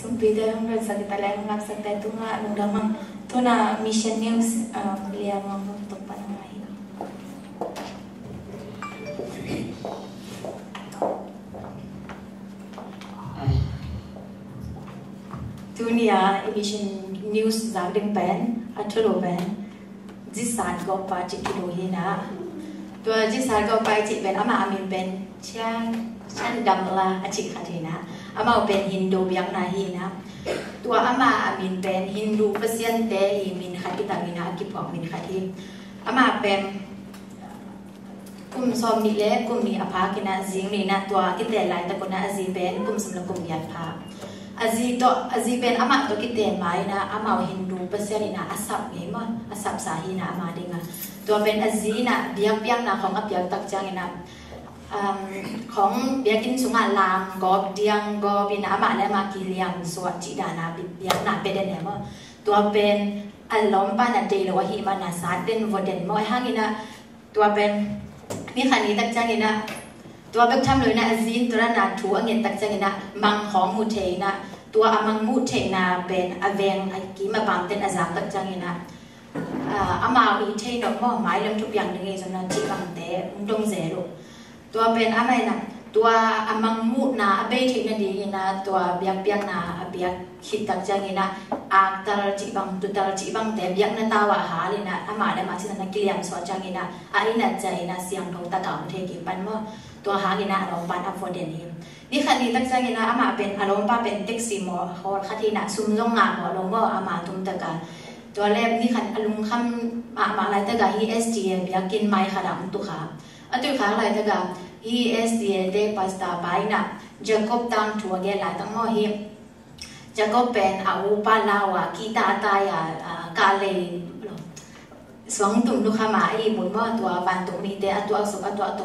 Sumpita yung sakita lang ng sakta ito nga nung damang ito na mission news liya mga ito pa na nga yun. Ito niya mission news zagding pen at tulo pen jisad ko pa chikilo hina ito jisad ko pa chik pen ama amin pen chan damla achik hatina ama pen Hindu biang na hina tua ama amin pen Hindu pasyente min hakita mina akipok min khati ama pen kum som ni le kum ni apa kina zing ni na tua kite lai ta kona azi pen kum samla kum yat pha azi pen ama to kite mai na ama Hindu pasyani na asap nge ma asap sahi na ama dinga tua pen azi na biang biang na khong apyak tak chang inaของเบียกินสุงาลางก็เดียงก็เป็นอามาและมากิเลียงสวัสดิดานาเบียนาเป็นเนี่ยมั้งตัวเป็นอารมณ์ปานันเดลว่าหิมานาซาเดนวเดนมอยห่างนี่นะตัวเป็นมีขันนี้ตักจังนี่นะตัวเป็นทำเลยนะจีนตัวนั้นถูกเงินตักจังนี่นะมังของมูเทนะตัวมังมูเทนะเป็นอเวงไอ้กี่มาบังเต็นอาจารย์ตักจังนี่นะอามาอีเทนดอกมอไม้เรื่องทุกอย่างนึงไงจำนวนจีบังเตะตรงเซรุตัวเป็นอะไรนะตัวมังมุนาเบทินาดีนะตัวเบียกเบียกนาเบียกคิดตักจังนะอักตาลจิบังตุตาลจิบังแต่เบียกนั่นตาวะหาเลยนะอามาได้มาที่นั่นกิเลสสวดจังนะอันนี้น่ะใจนะเสียงของตะเก่าเทกิปันว่าตัวหากินะอารมณ์ปันอัฟฟอร์เดนีนี่คันนี้ตักจังนะอามาเป็นอารมณ์ป้าเป็นเด็กสีหมอฮอลคันที่นะซุ่มลงงานหมอลงว่าอามาทุ่มตะการตัวแรกนี่คันอารมณ์คำมาอะไรตะการ ESG เบียกกินไม้ขนาดตุขาอันตุขาอะไรตะการ ESD เดปัสตาไปนะจะกบตังทัวเกลาตั้งมอหิจะกบเป็นอาวุปาลาวะกีตาตายากาเลสวงตุ่มลูกขมาไอ้บุญว่าตัวบันตุมีเตอตัวสุกตัวโต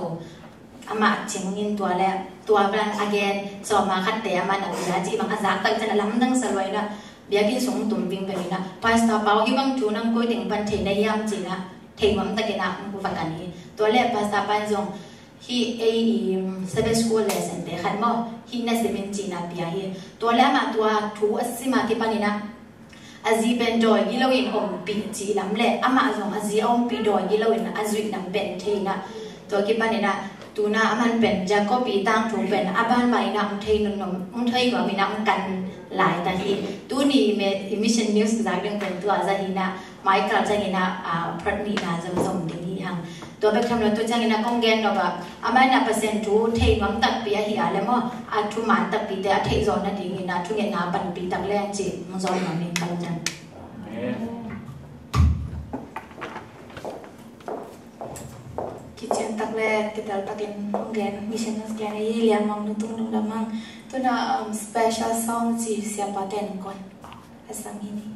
อามาชิงยินตัวแล้วตัวเป็นอาเกนสอบมาคัดเตะมันอันนี้จีบางอาจารย์ตั้งใจล้ำตั้งสลวยนะเบียกินสวงตุ่มวิ่งไปนี่นะปัสตาเปาที่บางจูนังกุยถึงปันเทนได้ยามจีนะเทมันตะเกนะกูฟังกันนี้ตัวแรกปัสตาปันจงฮีเซเบสคูเลสเดขันมอฮีน่าจะเป็นจีน่าเปียฮีตัวแรกมาตัวถูอสิมาที่ปานินะอาจีเป็นดอยกิโลอินอมปีจีลำเล่อามาจงอาจีอมปีดอยกิโลอินอาจุยนำเป็นเทนะตัวที่ปานินะตัวน่ะมันเป็นจะก็ปีตั้งถูเป็นอาบ้านใหม่นะเทนนเทยกว่ามีน้ำกันหลายตาฮีตัวนี้เมมิชชันนิวส์จากเรื่องเป็นตัวจะฮีนะไมค์กระจายนะพระนีนะจะส่งดีนี้ฮังตัวเป็นคำนวณตัวจังนะกงเกนเราแบบอาไม่นับเปอร์เซ็นต์ทูเทมันตัดปีอะเหี้ยเลยมั้งอาทุมันตัดปีแต่เทจอนนั่นเองนะทุกอย่างนับปันปีตัดแรงจีมันจอนมันมีคำจังคิดเช่นตักแรกkita takin konggen mission sekian ini lian mang nutung nung damang tu na special song si siapa ten kon asam ini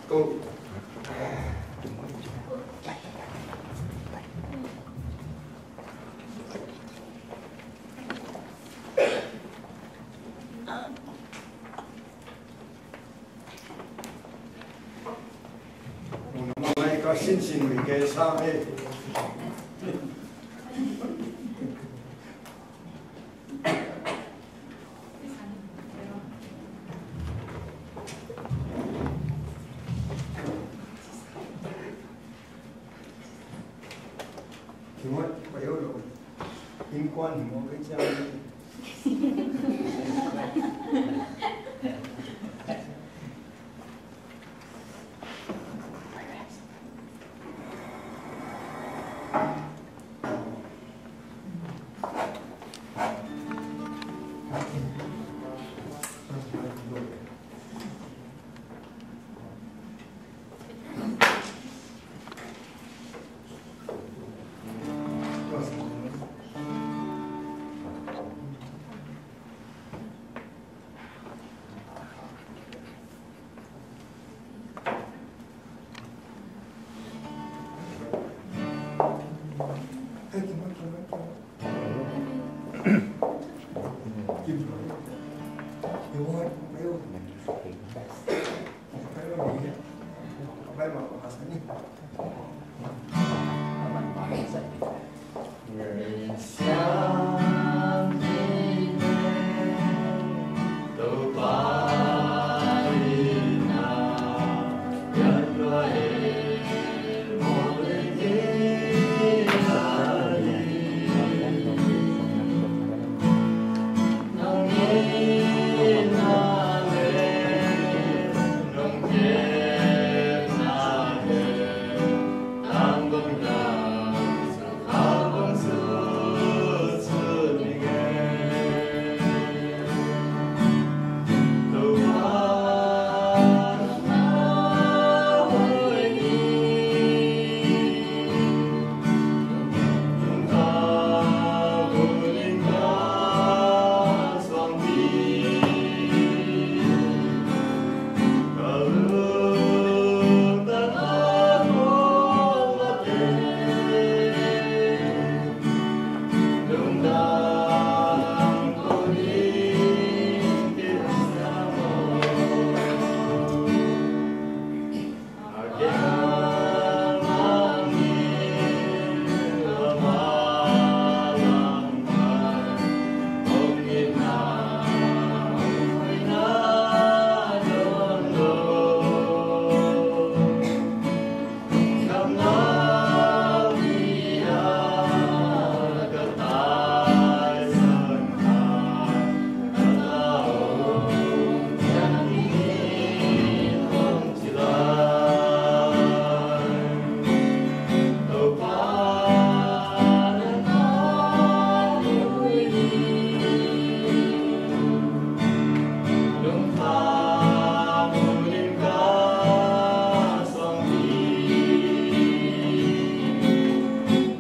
Go. 我们心情会给差的。请问我有有因关我跟家里。kim rồi yêu ơi yêu phải lo gì phải bảo họ sẽ đi người sáng đi đâu phải nào nhân loại một lần kia là đi nông nhiên là về nông nghiệp là về đang công tác áo công sự sự nghe đâu qua nào hơi đi chúng ta cùng lên cao xoang đi cả hướng ta hát một mặt đúng đang có đi tìm ra một again mang nhìn ở mà lòng mai không biết nào phải na đơn đâu ngắm nó đi cả tại sân hà cả tao chẳng nghĩ không chỉ là đâu qua nó vui đi lưng thang lên cả xoang đi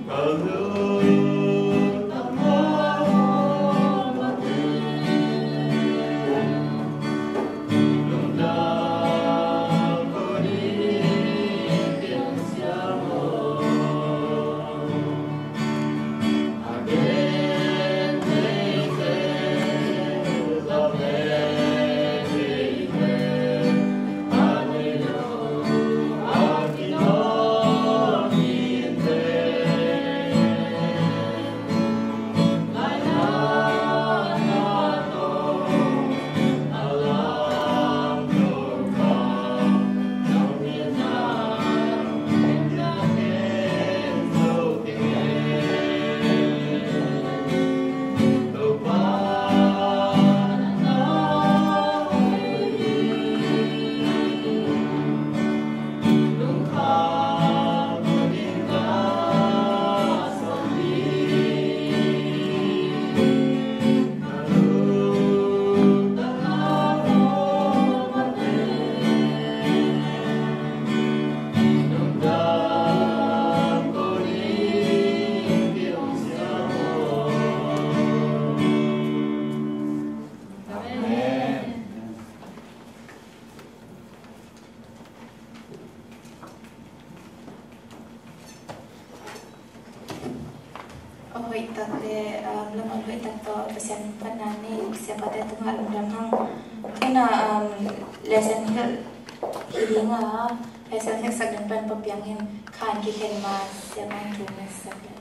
cả hướng ta mơ mà lúc đang có đi tìm xa mơ again they say love every day I know I cannot be there lại na đâu ta làm đâu có đâu biết nào em đã đến đâu đâu qua nó vui lúc khang có đi cả sông đi cả lúc ta hát một mặt đúng đang có đi tìm xa một Amen. Ahoy tate lamang hoy tato pasyan panani siapa tayo tungal lamang kena lesson hilinga lesson sagdan pan papyangin kan kiken mas yaman tunas sagdan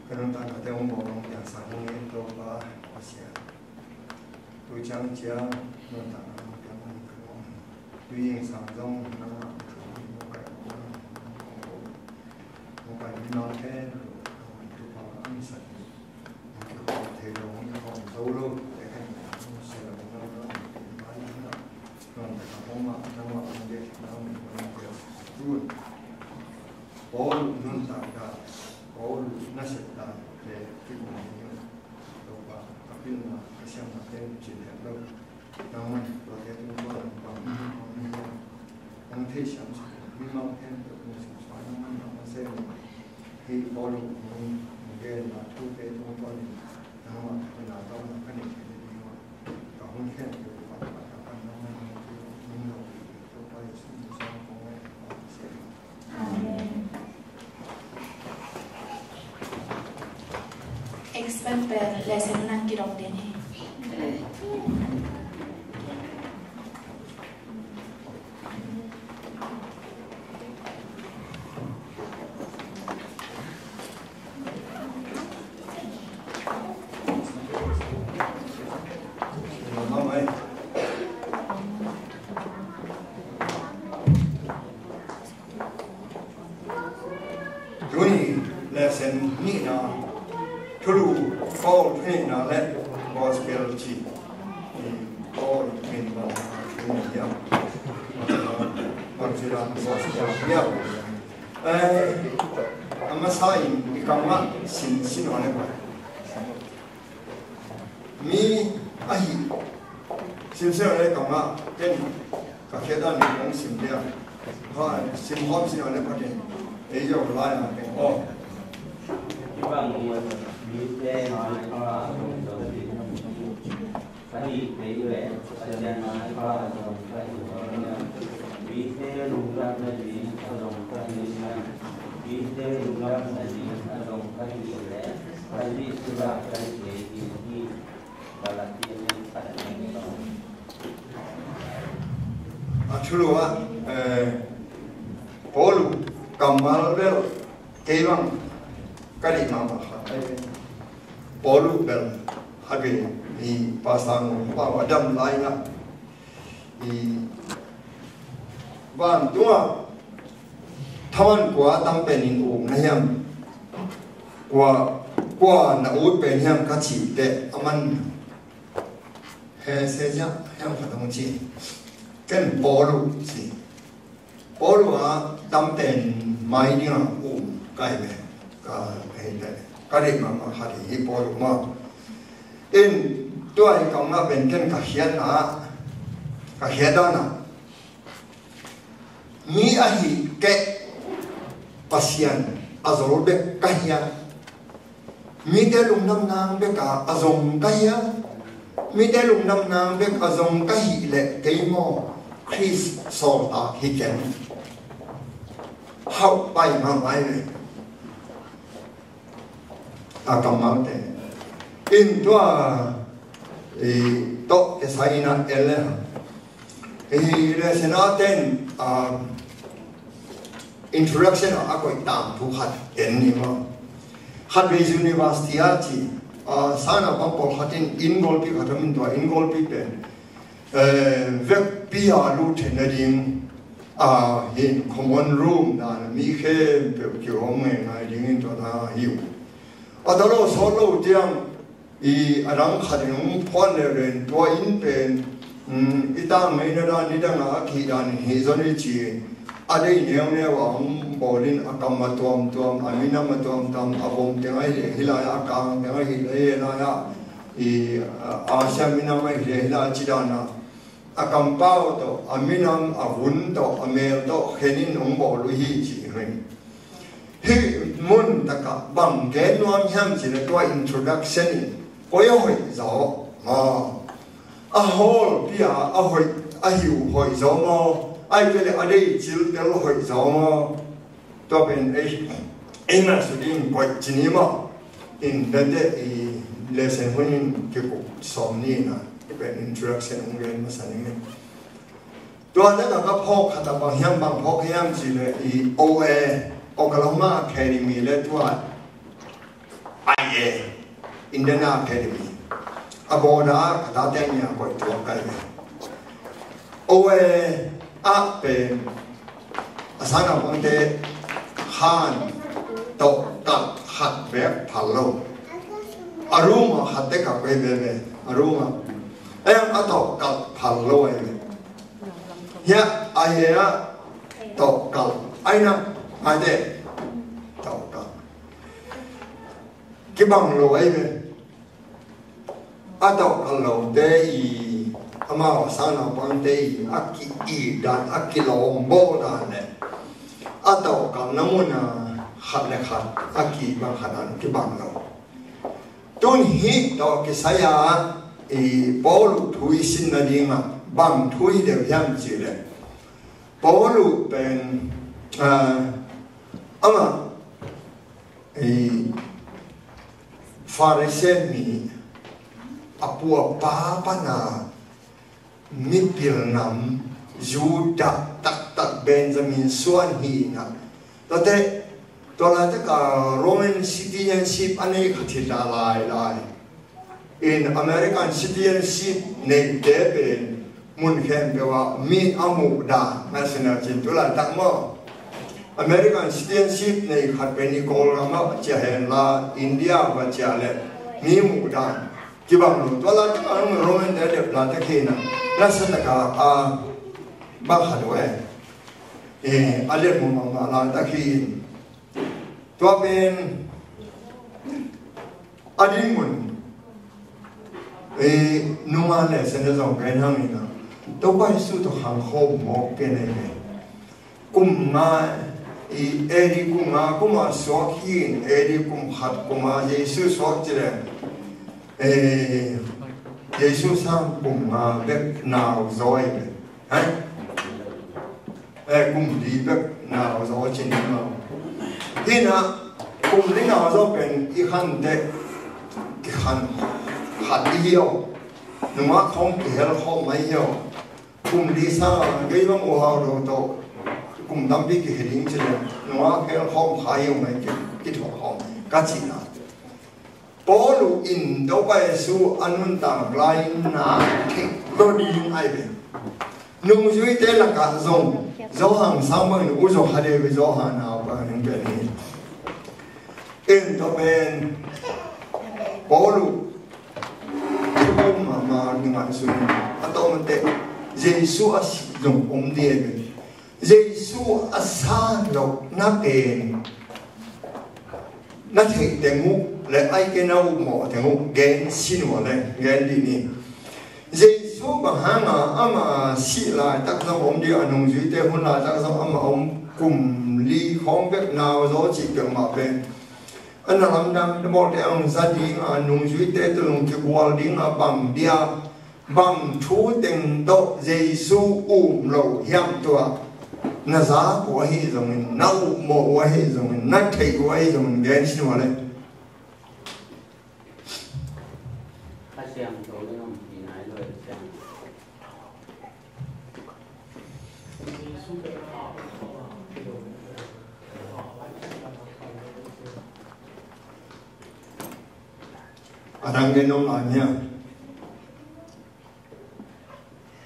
그런 단 대원 보는 양상의 또가 아시아 도장지야 논다 병원 그런 유행 상정 하나 뭔가 민원해 그거 암사 대령 서울로 내가 무슨 많이 하나 그런 데가 엄마 정말 안돼 나오는 거예요. 두 번 논다가 all nascita de tribunario dopo capirna che siamo attenti allo non potete un po' anche siamo mi manca come si fa non se he all che la tu che tu un po' no la donna che ne che di no da un che fa non poi si sa Sen per lesson nang kirong din eh. Chỉ để aman he se ja yang phát động chi cái bố lu à tâm tiền mai đi ngang cái về cái đấy cái đấy mà hạt thì bố lu mà in tôi công na bên cái hiền đó na mi ahi cái pasien azor be cái hiền mi de lung nam nang be ka azong kaya mi de lung nam nang be azong kai le keimo Chris sol ta hi ken how pai ma mai le a kam ma te in to ke sai na ele le senaten introduction a ko tam thu hat en ni ma Harvard University achi sana pampol hatin ingolpi khatamin to ingolpi pen vek pia lu thenaring in common room na mi khe pe ki ome na ding to da hiu adalo solo tiang I arang khating phone ren to in pen ita mai na da ni da na ki dan he zoni chi adai ne wang bolin akam tuam amina tuam tam abom tengai hilaya akang tengai hilaya asya mina mai hila chidana akam pao to aminam avun to amel to henin ongbo lu hi chi ren hi mun taka bang ge nuam hyam chi le to introduction koyo hoi zo a hol pia a hoi a hiu hoi zo mo ai về lại ở đây chỉ để lo hỏi rõ tôi bên ấy em là sự đi quay chỉ niệm mà in đến đây lesson huấn cái cuộc sống này nè cái bên introduction ông nghe mà sao này tôi đã gặp học khá là bằng hiếm học chỉ là OA Oklahoma Academy là tôi IA Indiana Academy abo đã khá tên nhà quay tôi cái này OA bên asana bangde han to ta hat ve phalo aruma hatte ka pe be aruma em ato ka phalo ai ya aya to ka aina ade to ka cái bằng lo ai be ato ka lo de ama sana bangde aki dan aki lombo dan atau kam namuna khat le khat aki bang khadan ki bang lo tun hi to ki saya bolu thui sin na dinga bang thui de yam chi le bolu ben ama Pharisee mi apua papa mipil nam Judah tak Benjamin suan hi na tate tola ta ka Roman citizenship ane khathila lai in American citizenship ne deben mun khem bewa mi amu da national jintula tak mo American citizenship ne khat be ni kol ma cha hen la India ba cha le mi mu da kibang lu tola ta ang Roman de la ta khina la sa ta ka a ba khat we ale mu ma la ta khi to ben adin mun numa le sa na zong kai hang ni na to ba su to hang ho mo ke ne kum ma eri kuma so hin eri kum hat kuma Yesu so chile Yesu sang kum ma bek nào rồi hay kum đi bek nào rồi trên mà khi nào kum đi nào rồi bên cái khăn de cái khăn hạt đi yêu nhưng mà không kể là không mấy yêu kum đi sang cái mà mua hàng đồ to cùng đam biết cái hình trên này nó cái không phải用cái thuật không cá chỉ là bố lụ in đâu phải su anh tạm lại na cái đôi đi ai vậy nung dưới thế là cả dòng gió hàng sáng mới nó uống hai đêm với gió hàng nào cả những cái này in đâu bên bố lụ không mà nhưng mà su ở đâu mà thế Giêsu dùng ông đi Giêsu asa lộc na bền na thịt tiếng ngũ lại ai cái nào mỏ tiếng ngũ gen xin mỏ này gen đi nè Giêsu bằng hàng ama xí lại tác dụng ông đi ăn nông dưới tây hôn lại tác dụng ama ông cùng ly không biết nào rồi chỉ cần mà bên anh làm đam một cái ông gia đình ăn nông dưới tây từ nông cái quan đi à bằng dia bằng chú tình độ Giêsu lầu hiểm tua na giá của hi rồi mình nấu mồ của hi rồi mình nát thịt của hi rồi mình ghen xin vào đây đang nghe nông lại nha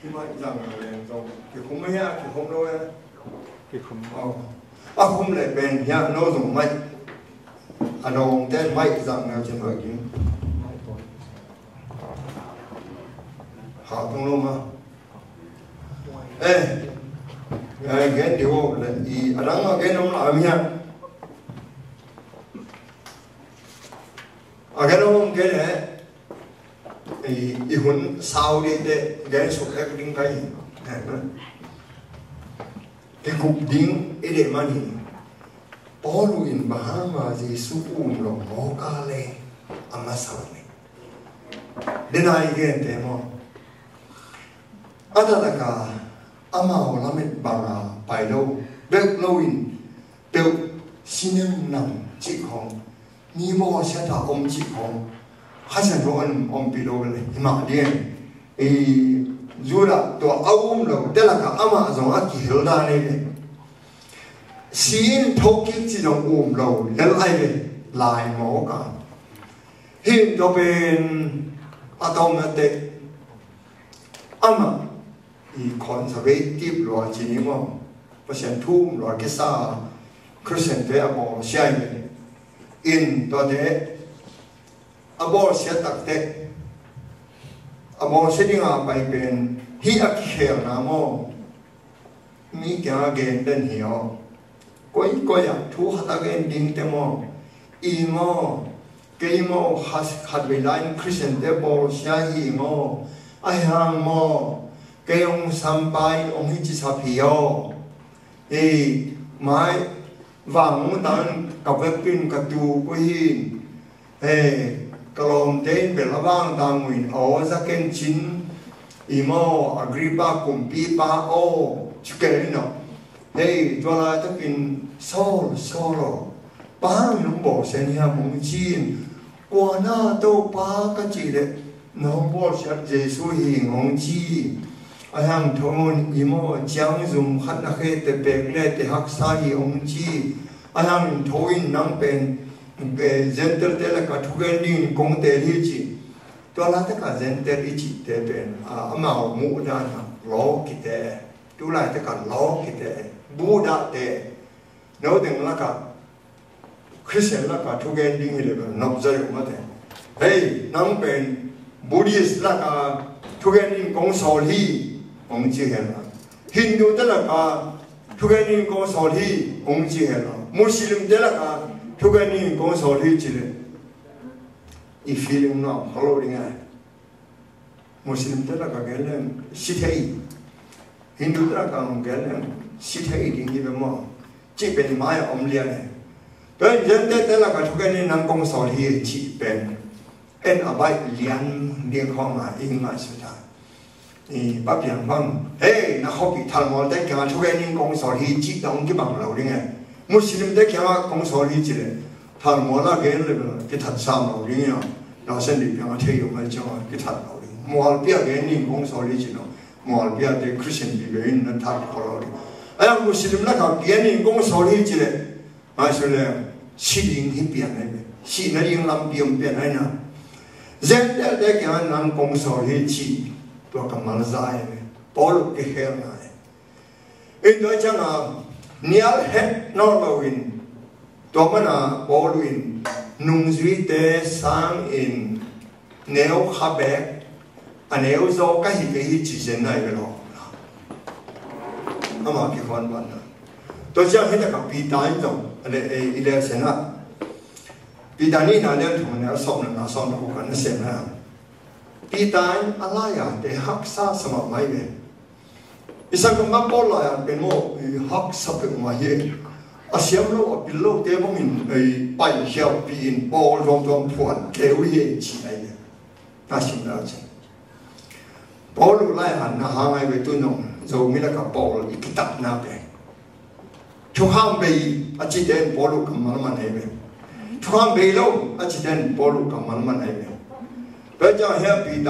thì vậy rằng là dòng thì không mấy ha thì không đâu thì không không lại bền nha nó dùng máy đồng tên máy rằng là trên người kính họ không luôn mà cái điều là gì đang cái nông lại nha cái nông cái này thì huấn sao đi để cái số các đinh cái cục đinh cái để mà nhìn Paul in Bahama Giêsu lòng ngó ca lê ama sao này đến nay cái thế mà ada là cả ama làm mình bằng bài đâu biết lâu in đều xin nằm chỉ không ni mô sẽ thảo ông chỉ không 하신 좋은 엄비로를 이마디엔 이 주라 또 아움로 때라가 아마존 아기 흘다네 시인 토끼지정 움로 렐아이베 라이 모가 힘 도벤 아동한테 아마 이 컨서베이티브로 지니모 버션 툼로 기사 크리스천데하고 시아이베 인 도데 abor siya takte abor siya di nga bay ben hi akhiel na mo mi kya gen den hiyo koi thu hata gen ding te mo i mo kei mo hat bilain Christian de bor siya hi mo ai hang mo kei ong sampai ong hi chi sa phiyo mai vang tan ka pin ka tu ko hin Kalom tên về là vang ta nguyện ở ra kênh chín imo Agrippa cùng pi pa o chukere no hey cho là tất nhiên solo bang nó bỏ sen ha mong chin qua na tô pa cái gì đấy nó bỏ sát Giêsu hình ông chi ayang thôn imo chiang zum khát na khê te bek le te hak sa hi ông chi ayang thoin nang pen center te la ka thugen din kong te hi chi to la ta ka center hi chi te pen amao mu da na lo ki te tu la ta ka lo ki te bu da te no ding la ka Christian la ka thugen din hi le nop zai ma te hey nang pen Buddhist la ka thugen din kong sol hi ông chỉ hết là Hindu đó là cả thu cái niệm câu sổ thi ông chỉ hết là Muslim đó là cả thu cái niệm câu sổ thi chỉ là ഈ feeling no following Muslim đó là cái là Sikhi Hindu đó là cái là Sikhi tiếng gì vậy mà chỉ bên mai ông liền này cái dân đó là cái thu cái niệm câu sổ thi chỉ bên en abai liền liên quan mà in mà sự thật bác biển vâng, hey, na học bị thằng mò đấy, cái mà chú cái những công sở hi chỉ đồng cái bằng lâu đi nghe, Muslim đấy cái mà công sở hi chỉ đấy, thằng mò là cái thật sao lâu đi nghe, nó sẽ đi cái mà thấy được mấy chỗ cái thật lâu đi, mò bia cái những công sở hi chỉ nó, mò bia cái Christian bị cái nó thật lâu đi, ai Muslim là cái những công sở hi chỉ đấy, mà sau này sĩ linh hi biển này, sĩ nó những làm biển này nè, dân đấy cái mà làm công sở hi chỉตัวกำมันใจปอลุกเฮลนายอินโดยจังอ่ะเนียลเฮดนอร์ลวินตัวมันอ่ะปอลุนนุ่งจุยเตสังอินเนวขับเบกอันเนวโซก็ฮิกฮิจิเซนนายไปหรอกอามาคิดวันวันนะตัวจังเห็นแต่กับปีตายตรงอะไรอีเลเซนะปีตานี่น่าเลี้ยงถุงเนี่ยสอบหนึ่งสอบหนึ่งกันเสร็จแล้วปีตายอะไรอ่ะแต่ฮักซาสมัครไม่เป็นอีสังคมบ้านปอลายเป็นโม่ฮักสับเป็นมาเย่อาเซียมโลกเป็นโลกเต้บ่มินไปเขียวปีนปอลรวมผวนเทวิเย่จีไอเย่น่าชิมแล้วจริงปอลไล่หันนะหางไอไปตุนงโจมิละกับปอลอีกตัดหน้าเป็นทุกห้างไปอาจิเดนปอลกับมันไอเป็นทุกห้างไปโลกอาจิเดนปอลกับมันไอเป็นเพื่อจะให้ปีต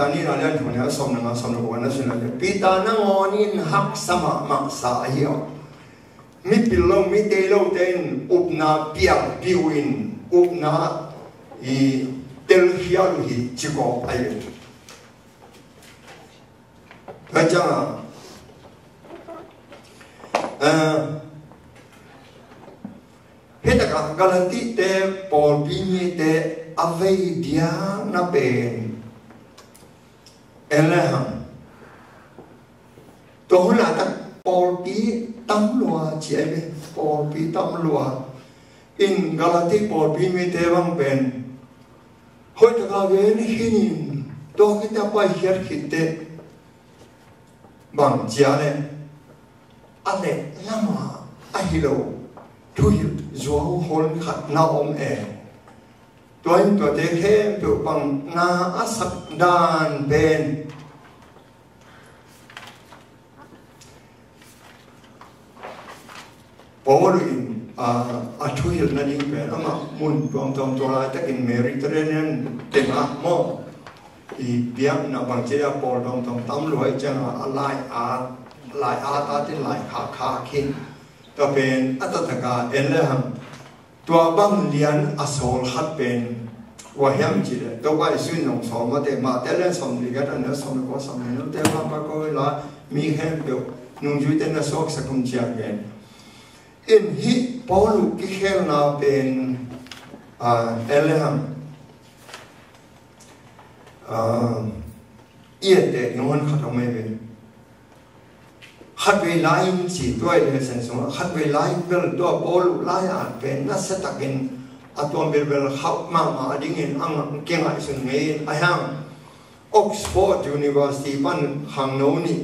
านี่เราเรียนถึงเนี่ยสมนังสมนักวันนั้นสินะปีตานั่งอนินหักสมามักสาเหี่ยวมิปิลงมิเตโลเตนอุปนาเปียปิวินอุปนาเตลฮิอาลุฮิจิโกไปเพื่อจะเฮ็ดการันตีเตปอลปีนี้เตAvedia na ben elehan to la ta pol pi tam lua che be pol pi tam lua in galati pol pi mi te bang ben hoi ta ga ve ni hin to ki ta pa hier khitte bang chia ne ale lama ahilo thu yu zo hol khat na om eตัวเด็กเห็นตัวบังนาอัศดานเป็นปอลินช่วยนั่นเองเป็นอามามุนรวมตัวอะไรแต่กินเมริเตอร์เรเนียนเต็มอ่ะมออีเบียงนะบางเจ้าปอลตำรวจจังลายอาตาที่ลายขาคินตัวเป็นอัตตะกาเอเลหัมตัวบังเลียนอโศกขัดเป็นว่าเฮียมจีเลยตัวไปซื้อหนองสองมาแต่เล่นสองดีกันนะสองก็สองเนี่ยแต่ว่าก็ละมีแค่เดียวนุ่งจุดเต็นสอกสักคนเชียร์กันอินฮิปอลุกิเฮลนาเป็นเอเลฮัมเอียดเด็กน้องขัดออกมาเป็นขัดเวลาอินสิตัวเลยเซนส์ว่าขัดเวลาเวลตัวปอลุลายอาจเป็นนัสตักินอัตวันเวลขับมาดิ้งอินอังเก่งไอสุนเมย์ไอฮังออกซฟอร์ดยูนิเวอร์ซิตี้บ้านฮังโนนี่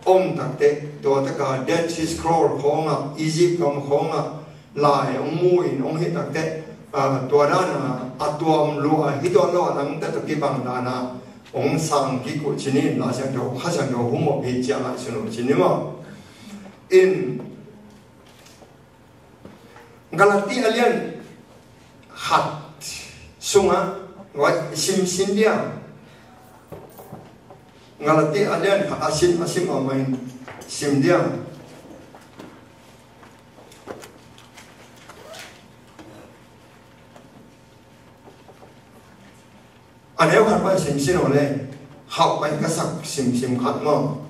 องตักเตตัวตะกาเดดซีสครอลของอียิปต์ของลายมูอินฮิตักเตตัวนั้นอัตวันลัวฮิตวันลัวนั้นแต่ตะกี้บางดานาสังกิกุชินีลาเซนโดข้าจังโดหุมพิจารณาสนุชินีมาอินกาลาตีอาเลียนหัด sunga gọi sim dia ngalati alian asim ở mình sim dia anh em khát bao sim rồi lên học bài cái sắc sim khát ngon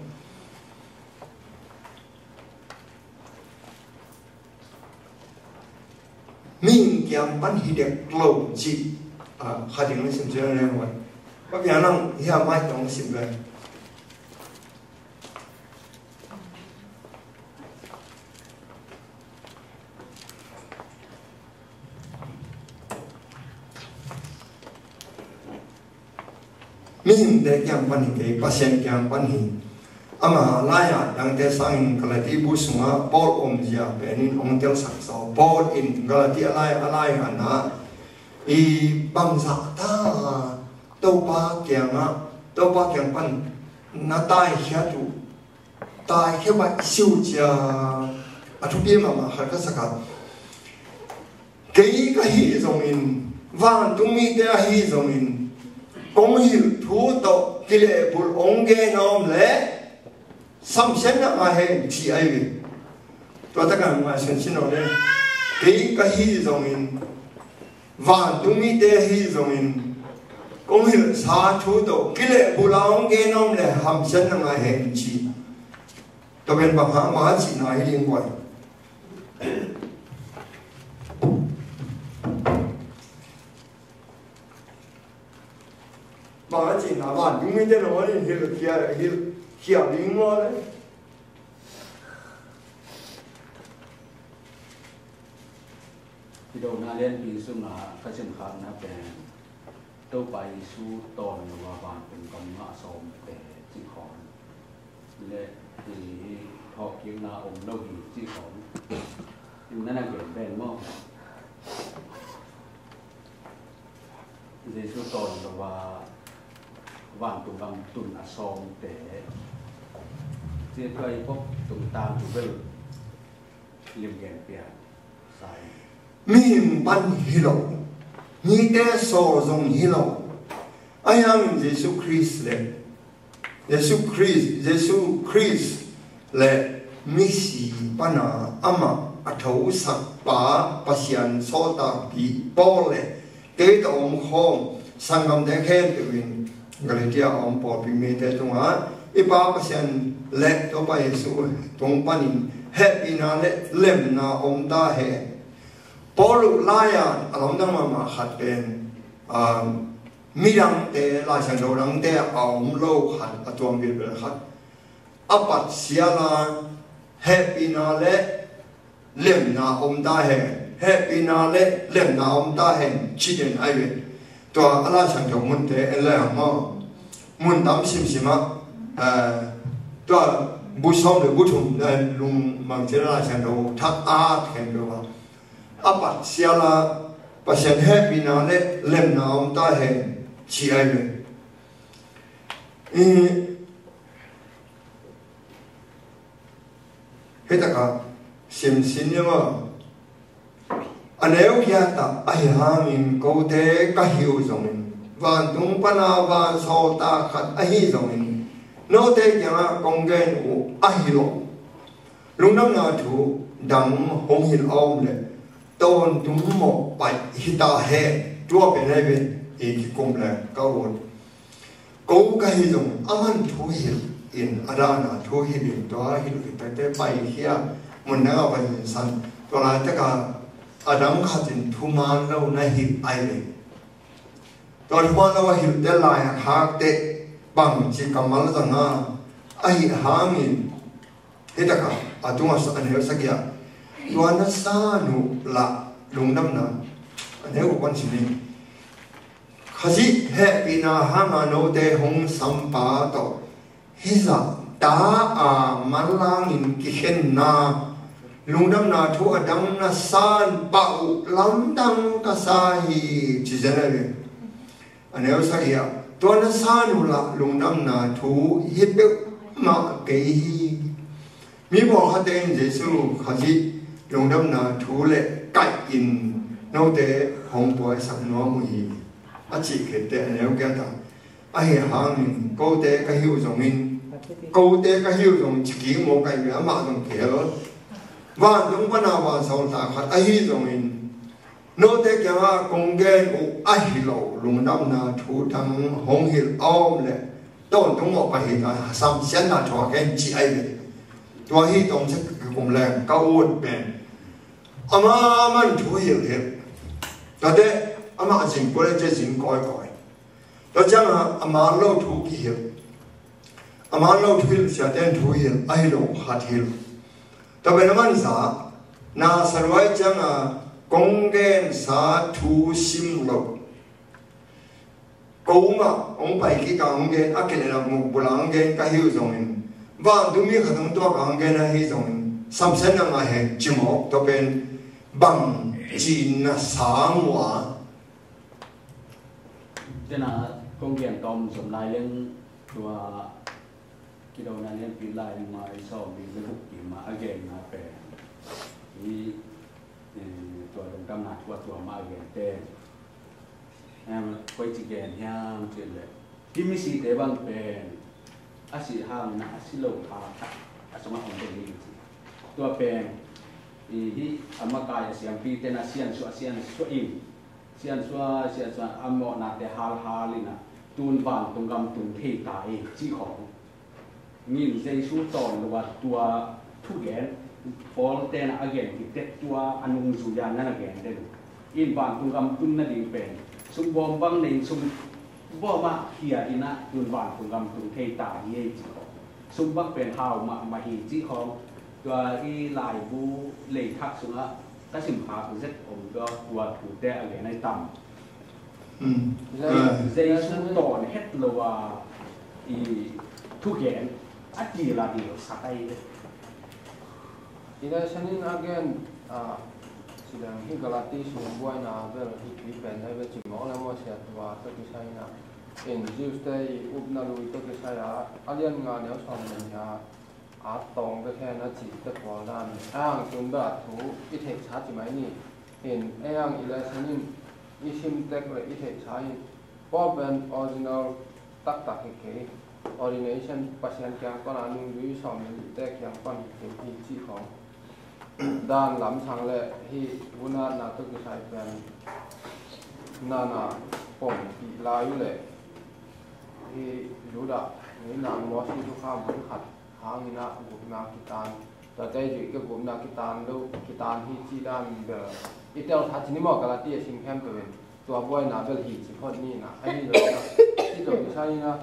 mình kiam ban hi đẹp lâu chi khát tiếng nó sim chơi này rồi các nhà năng hiệp mai trong sim về mình để kiam ban hi cái pasien kiam ban hi ama laya yang te sang kalati busuma bol omjia benin ongtel sakso bol in galati alai ana i bangsa ta tau pa kyang pan na tai khia tu tai khia ba siu chia atu bi ma har ka saka kei ka hi zong in van tu mi te hi zong in kong hi thu to kile bul ongge nom le sam sen na ma he chi ai vi to ta ka ma sen sin no le kei ka hi zong in van tu mi te hi zong in công hiệu sa chú tổ cái lệ bù lao cái nông lệ hàm chân là ngày hẹn chi tôi bên bậc hạng hóa chỉ nói liên quan bà chỉ nói bạn chúng mình thế nào thì hiểu liên quan đấy thì đầu na lên thì xung là các trường khác na về đâu phải số tòn và bạnเป็นกำลังสมแต่จีขอนและที่ทอกยังนาองเราหีจีขอนอยู่นั่นเกิดแบนมั่งที่sốตอนว่าว่างตรงกำตุนอาสมแต่ที่เคยพบตรงตามอยู่เรื่อยเลี้ยงแกนเปียใส่มีบันฮิโลนี่แต่โซซงฮิโลไอ้ยังเยซูคริสต์เลยเยซูคริสต์เลยมิสีปนาอามาอัฐวสักปาปัสยันโซตาปีปอเลยเตตอมคอมสังกัมเดเคตวินกเลติอาอมปอปีเมเตตงาอีปาปัสยันเล็ตัวไปเยซูตรงปานินเฮปีนาเล่มนาอมตาเฮปอลุลายาอารมณ์นั้นมาขัดเป็นมีดังเตะลายฉันโดดังเตะอารมณ์โลกขัดตัวมีเป็นขัดอปัตเสียลาเฮปีนาเล่เล่มนาอมตาเฮเฮปีนาเล่เล่มนาอมตาเฮชิดเด่นไอเวตัวลายฉันโดมุนเตะเอเลหมามุนตามสิมะตัวบุษมหรือบุชุมลุงมังเจริญลายฉันโดทักอาเห็นดูว่าอปัตเสียลาปัจจัยเฮปีนาเล่เล่มนาอมตาเฮชีไอเวเฮตกาสิมสินยังว่าอันเอวกี้ตาไอหามินกูเตกะฮิวจงมินวันตุงปนาวันโซตาขัดไอฮิจงมินโนเตยังอ่ะกงเกนอูไอฮิโลลุงน้ำนาถูดังหงหินออมเลยต้นตุ้มหมกไปฮิตาเฮตัวเป็นอะไรเป็นอีกกลุ่มเลยก็วนกูก็ฮิจงอามันทุหินอินอาดานาทุหินตัวหินไปเตไปเฮียมันน่าไปสันตัวนั้นแต่ก็อาดัมขัดอินทุมานเราในหินไอเลยตอนทุมานเราหินเดลายหักเตะบังจีกัมมัลตังอาไอหามินเฮตกะอาตุงอาสันเฮสักอย่างตัวนั้นสานุละลุงน้ำนั้นอันนี้ก็คนสิบิข้าศึกเฮปีนาฮังานโอเดหงสัมปาโตฮิซาตาอามันลางินกิเห็นนาลุงน้ำนาทัวดังนาสานปะอุลำดังกษาฮีจิเจเนเรอันนี้ก็สักอย่างตัวนั้นสานุละลุงน้ำนาทัวฮิบมาเกฮีมีบอกเขาเดินเยซูข้าศึกลุงน้ำนาทัวเล่ไก่อินโนเดหงปวยสักน้อมุย chỉ kể tệ nếu cái thằng ai hàng câu tệ cái hiệu dùng in câu tệ cái hiệu dùng chỉ một cái nữa mà dùng kia rồi và chúng ta nào vào sau ta phát ai dùng in nô tệ cái mà công nghệ của ai lâu luôn năm nào thu thằng hồng hiệu ôm lệ tôn chúng một cái hiện là xăm xén là cho cái chị ấyตัวที่ตรงสักกลุ่มแรงก้าวเป็นอามามันช่วยเหลือแต่เด็กอามาสิ่งก็เลยจะสิ่งก่อยแต่จังอามาเล่าถูกเหตุอามาเล่าถูกเสียแต่ถูกเหตุไอ้เราหัดเหตุแต่เป็นมันสานาสรวยจังกงเกนสาถูสิมโลกูมาองไปกี่กางเกนอาเกนเราบุบุลังเกนก็หิวตรงนี้ว่าดูมีขนมตัวกางเกนให้ตรงซ้ำเส้นอะไรเหรอจิมอกตัวเป็นบังจีนสามว่าเจ้าหน้าคงเกี่ยงตอมสมลายเรื่องตัวกิโลนั้นเนี่ยปีลายมาสอบมีเป็นหุกกี่มาเกนมาแปลนี่ตัวลงกำหนักตัวมาเกนเต้ไปจีเกนยามเจริญที่มีสีเตบังเป็นอาศิห้างนะอาศิโลภาอาสมะของเป็นนี้ตัวเป็นที่อเมริกาเสียงปีเตนะเสียนชัวอินเสียนชัวอเมริกานาเตฮาลินะตูนบานตรงกำตุนเทตายจีของมีนใจสู้ตอนว่าตัวทุกแกนฟอลเตนะอเกนที่เต็ตัวอนุสุยานั่นอเกนได้ดูอินบานตรงกำตุนนั่นเองเป็นสมบูรณ์บางในสมบ่มาเขียอินะตุนบานตรงกำตุนเทตายจีของสมบังเป็นหาวมาหีจีของตัวที่ลายบูเลยทักสุนัขก็สิมหาเป็นเซ็ตผมก็ตัวถูแต่อะไรในต่ำใจสุดต่อเฮ็ดโลว่าทุกอย่างอัดยีลาดีสักไอ้อีนั่นฉันนี่อาเกนแสดงที่กาลาติสูงบ่อยนะเวลาที่วิเป็นให้เวจิมองแล้วมั่วเสียตัวตัวที่ใช่นะเอ็นจิวสเตย์อุบนาลุยตัวที่ใช่อะอาเลียนงานเนี้ยชอบเลยนะอาตองก็แค่นั้นจีแต่พอด้านอ้างจนแบบถูอีเทคชาร์จไหมนี่เห็นอ้างอีเลชันนี่อีชิมเต็กเลยอีเทคชาร์จพอเป็นออริจินัลตักเก๋ออริจินัลชันปัจจัยแกงก็นานุ่งดูสองมีแต่แกงก้อนเก๋ที่จีของด้านหลังทางเลยที่วุนานาตุกิชัยเป็นนาป่งปีลายเลยที่รู้ดับนี่นางมอสิทุกข้ามบุญขัดหางนี่นะบุญนากิตานแต่ใจจุก็บุญนากิตานดูกิตานที่จีด้านเดออีเตลทัศนิมอกาลาตีชิมแคมตัวเป็นตัวบอยนาเบลฮีสิพอดนี่นะไอ้นี่เลยนะที่ตัวที่ใช่นะ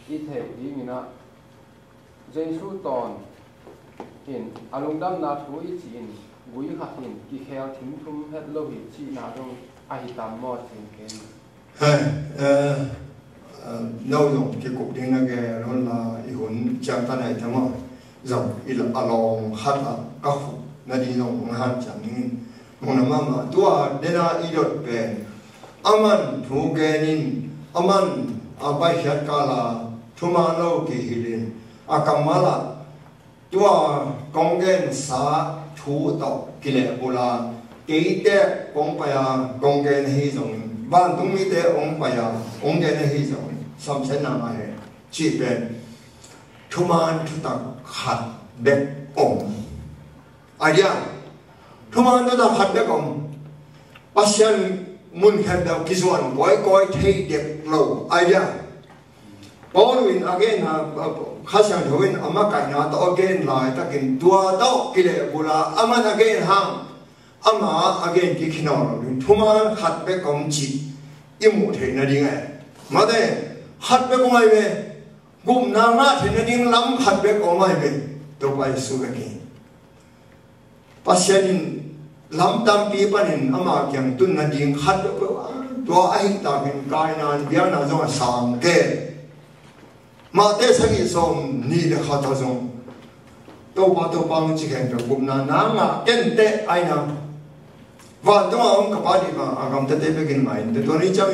อีเทปนี้มีนะเจสุตอนเห็นอารมณ์ดำนาทูอีจีนกุยขัดเห็นกิเคลทิ้งทุ่มเฮ็ดโลหิตจีนาตรงไอตามมอดสิงเกนเราลงที่กุฎีนั่นแกเราละอีหุ่นจากท่านไหนทั้งหมดเราอีละอารมณ์ฮัตละก็นั่นดีลงฮัตจากนี้มองน้ำมาตัวเดน่าอีรถเป็นอามันถูกเกนินอามันอาไปเฮ็ดกาลาทุมาโลกิฮิลินอากัมมาละตัวกงเกนสาถูตอกกิเลบุลาเกยเตะกงไปกงเกนฮิจงบ้านตรงนี้เตะองไปองเกนฮิจงสัมเสนามาเหจีเป็นทุมานทุตักขัดเบ็กองไอเดียทุมานทุตักขัดเบ็กองปัจจัยมุนแค่เดียวกิจวัตรก้อยเที่เด็กโลไอเดียพอรู้อินอเกนฮะข้าศึกรู้อินอามากันนะตัวอเกนลายตะกินตัวโตกิเลบุลาอามันอเกนฮังอามาอเกนกิขนอร์ทุมานขัดเบ็กองจีอิมุเทนดีไงมาเด้ขัดเบ็กองไงเว้กุมนางาเทนดิ้งล้ำขัดเบ็กองไงเว้ตัวไปสู้กันกินปัจจัยล้ำตามปีปันนินอามาเกี่ยงตุนนัดิ้งขัดตัวไอ้ตาเป็นกายนานเบียนาจงสังเกตมาเตสักิสมนี่เด็กขัดจงตัวปังจิเกนตัวกุมนางาเก่งเตะไอ้นาวันตัวองค์กับปาดีมาอากามเตะไปกินมาอินเดตัวนี้จะ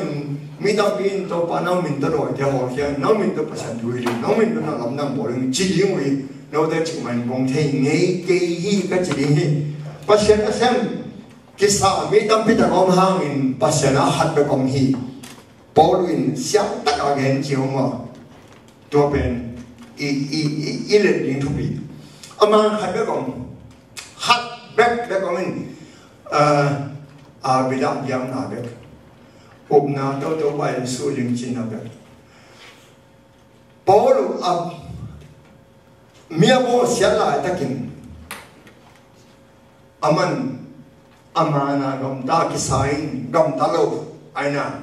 มีตามปีนตัวปานามินตลอดเดียวหัวเขียนน้องมินตัวประชันดูดีน้องมินตัวน่าลำนังบ่อยจีริงวีเราเด็กจิมันบงเทงเงยเกยก็จีริงประชันเซมกิสามีตามปีตะกอมหางอินประชันหัดไปกอมฮี Paul in siap tak agen ciuma tua pen ilet ling tu bi ama hat be kom hat back kom in bidak yang na be na to bai su ling chin na be Paul mia bo sia la takin aman amana gam da ki sain gam talo aina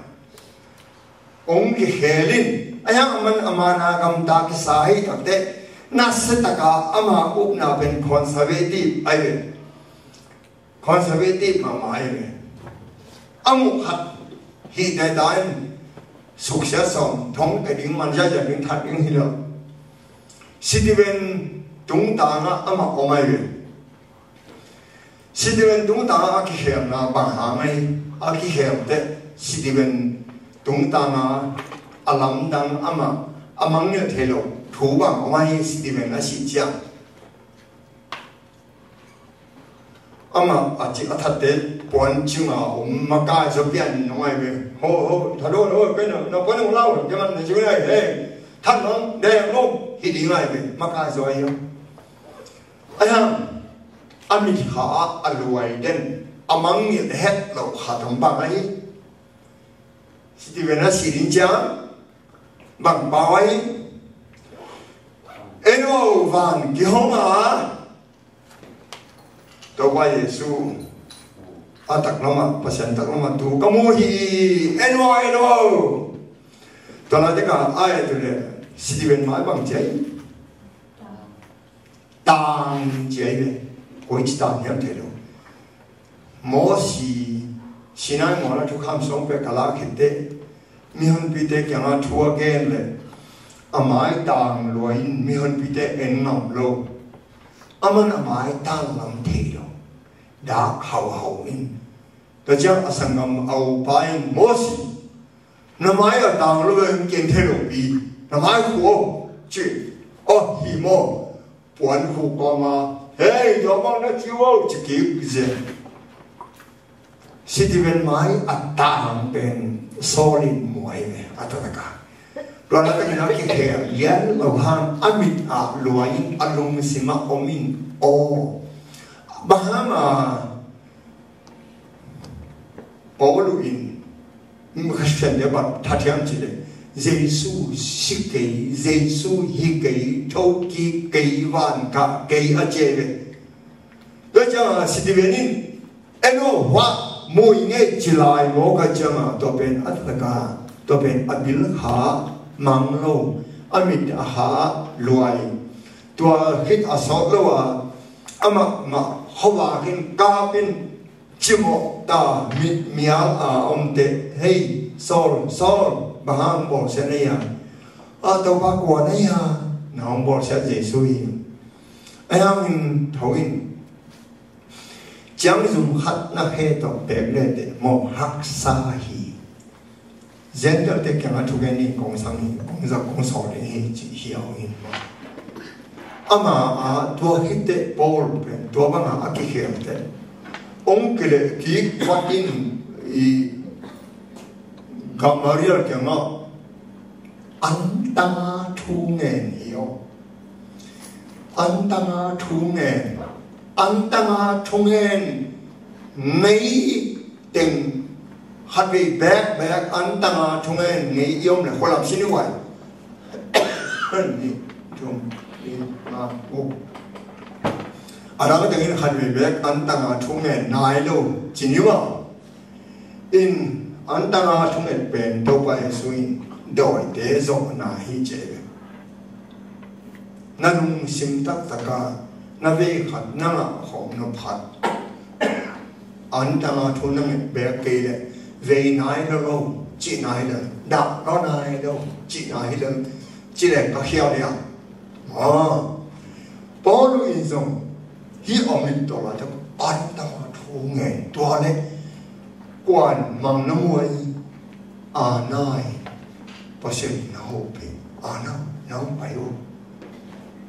ong ki helin ayang aman amana gam da ki sai takte nasataka ama upna ben conservative ai conservative ma ai amu hat hi dai dai success som thong cái ding man ja ja ding that ding hi lo Citizen tung ta nga ama omai Citizen tung ta aki hem na ba ha mai aki hem te Citizen tung ta nga alam dang ama amang ne thelo thu ba omai Citizen na si chia ama achi athat te pon chinga ma ka so pian noi be ho thado cái nó pon no lao cái man ne chu này hey thắt nó đè luôn thì đi ngay về mắc ai rồi anh em anh mình họ anh nuôi đến among nhiệt hết lộc hạ thằng bằng ấy thì về nó xì đến chán bằng bao ấy eno van cái hôm à tôi qua Giêsu tắc nó mà pasien tắc nó mà tu có mua gì eno tôi nói tất cả ai tôi để Citizen mãi bằng giấy tàn giấy về quay chỉ tàn hiểm thế đâu mỗi si nay mỗi là chúc ham sống về cả lá kinh tế mi hơn bị tế chẳng là thua gameเลยmãi tàn loài mi hơn bị tế en ngầm lâu aman mãi tàn làm thế đâu đã hậu in tôi chắc sang ngầm ao bay mỗi nó mãi ở tàn lâu về kiến thế đâu bị那买货去哦，一毛半户干嘛？哎，要帮那酒哦，就给些。是这边买大边solid 买的，这个。然后那个那烟老汉阿米罗因阿龙什么阿米哦，巴哈嘛，保罗因，我现在把他听起来。Giêsu sĩ kỳ Giêsu hi kỳ thâu kỳ kỳ van cả kỳ ở trên về đó chẳng sĩ đi về nín eno hoa mùi nghe chỉ lại ngô cái chẳng tổ bên ắt là cả tổ bên ắt bil hạ mang lâu amit hạ loài tua hít asot lâu mà hoa kinh ca bên chim ta miang ông tệ hey sol bahang bol sa niya tàu ba của này nó không bol sa Giêsu anh em thổi chẳng dùng hạt na he to bẹp lên để một hắc sa hi dân đó để cái mà thu cái này công sang hi công ra công sổ để hi chỉ hiểu hi ama tua hít để bol bên tua bằng cái hiểu để ông cái kỹ phát in Gamariel kaya nga antanga tungen iyo antanga tungen ngay tình hạt vị back antanga tungen ngay yom là khoa làm xin ngoài chung đó cái tình hạt vị back antanga tungen nai lo chỉ nhớ in anh ta nói chúng mình bên đâu phải suy đổi để dọn na hi chế na nung sim tắc tất cả na về khát na hỏng nó phát anh ta nói chúng mình bé kia về nãy đâu chỉ nãy đâu đạp nó nãy đâu chỉ nãy đâu chỉ là có hiểu đấy bao nhiêu in dùng hi ông mình đó là anh ta nói chúng mình đó đấy quan mang nó mua nai pasien nó hộp nó phải ô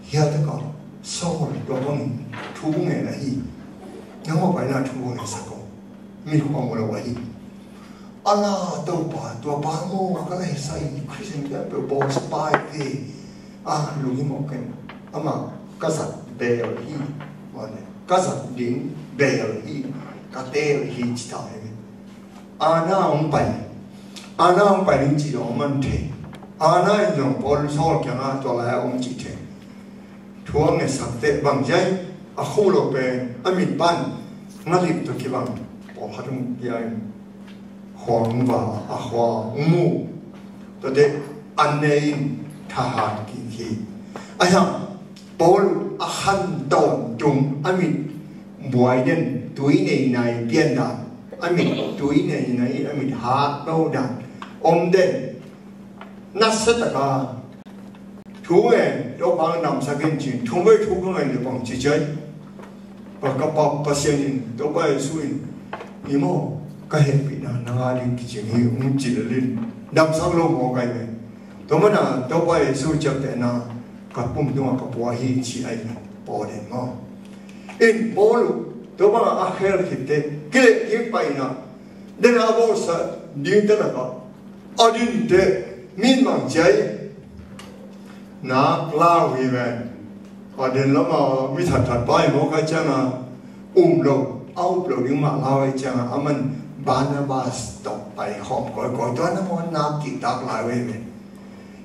hiểu được không sau đó mình thu nghề là gì nó không phải là thu nghề sao không mình không có là vậy Allah tau pa tua pa mo ka lai sai Christian ka pe bo spy ke lu hi mo ken ama ka sa be hi wa ne ka sa ding be hi ka te hi chi ta he ana ong pai ning chi ong man the ana jong pol so kya na to la ong chi the thuang ne sak te bang jai a khu lo pe amit pan ngalip to ki bang po hatung ki ai Hoàng và Hoa Mu, tôi thấy anh ấy thà hạt kỳ anh em Paul Ahan Don Trung anh mình buổi đêm tuổi này biến đàn anh mình tuổi này anh mình hạt đâu đàn ông đêm nát hết cả thú em đâu bằng nằm sát bên chuyện thú với thú của anh được bằng chỉ chơi và các bác sĩ đâu phải suy nghĩ mô cái hệ bị năng linh cái chuyện hiểu muốn chỉ là linh đâm sang lâu một cái này, tôi mới là tôi phải suy chấp để na các bung tung các bùa hi chỉ ai bỏ đến mà, in bỏ luôn tôi bảo là akhir kita cái phải na, để là bỏ sa đi tới là có, ở đi để min mang chơi, na lao về về, ở đến lúc mà mi thật bay một cái chân là lâu, áo lâu nhưng mà lao cái chân là mình Barnabas tộc bài họp gọi cho nó muốn nam kỹ tác lại với mình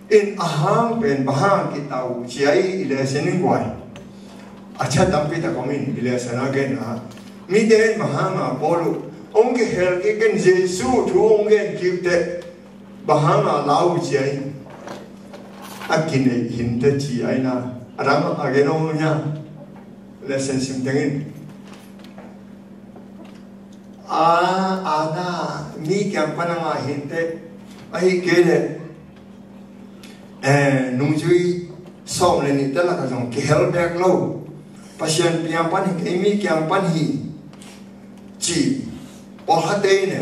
in ahang bên bahang kỹ tàu cháy ile sen in quay acha tam pita có mình ile sen again ha mi đến bahang à bolu ông cái hel cái Jesus thu ông cái kêu te bahang à lao cháy akin này hin te chi ai na adam again ông nha lesson sim tengin ana mi kyang pananga hinte ai kele nung chui som le ni tala ka jong ke hel back lo pasien piang pan hi mi kyang pan hi chi po ha te ne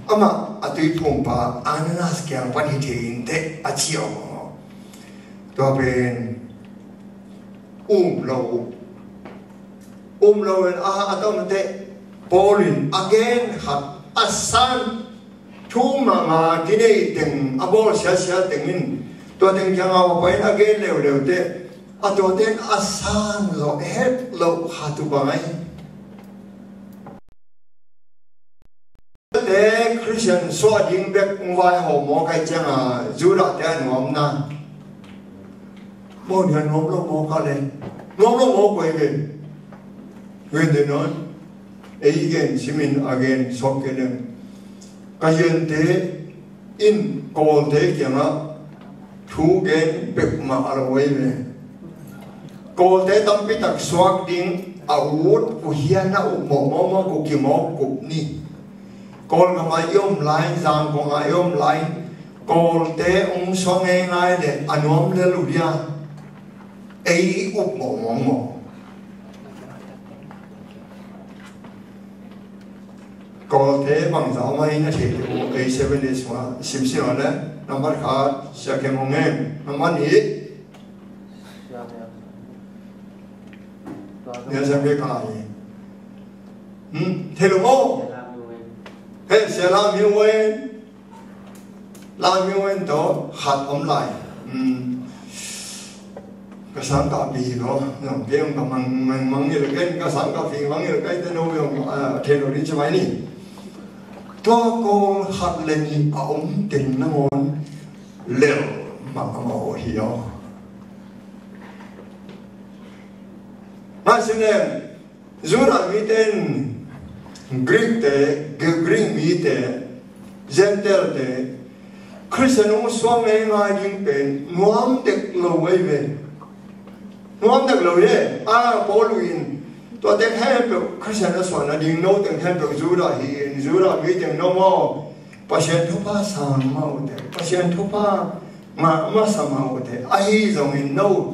ama atui thong pa ananas kyang pan hi thein te achio to ben lo en atong te Paulin again hat asan thu ma kini teng abol sia tengin to teng jang aw pain again leu te ato ten asan lo het lo hatu bangai te Christian so ding bek vai ho mo kai chang jura te nom na mo nyan nom lo mo ka le nom lo mo ko When they know, again, Simin again, Sokenem. Kayente in call take yama, two gain, Bekma away. Call take them pitak swag ding, a wood, Uhiana, Momo, Kukimo, Kupni. Call Gamayom line, Zangongayom line, call te song line, Anom Leludia, A Momo. Có thế bằng giáo may nó thể của A7 days mà xìm xìm ở đấy năm bắt khá sẽ kèm mong em năm bắt ý nhớ xem cái gì thế đúng không thế sẽ làm như vậy đó hạt ấm lại cái sáng tạo gì đó làm cái ông cầm măng như là cái sáng tạo gì măng như là cái tên nuôi ông thế rồi đi cho máy đi to cô hạt lên như ống tình nó ngon liệu mà màu hiểu mà xin em dù là mi tên Greek te Greek mi te Gentile te Christian ông xoang ngay ngay những bên nuông đẹp lâu ấy về nuông đẹp lâu ấy Paulin to den temple Christian as one and you know den temple Judah he in Judah meeting no more pasien thopa sang mau te pasien thopa ma sa mau te ai zong in no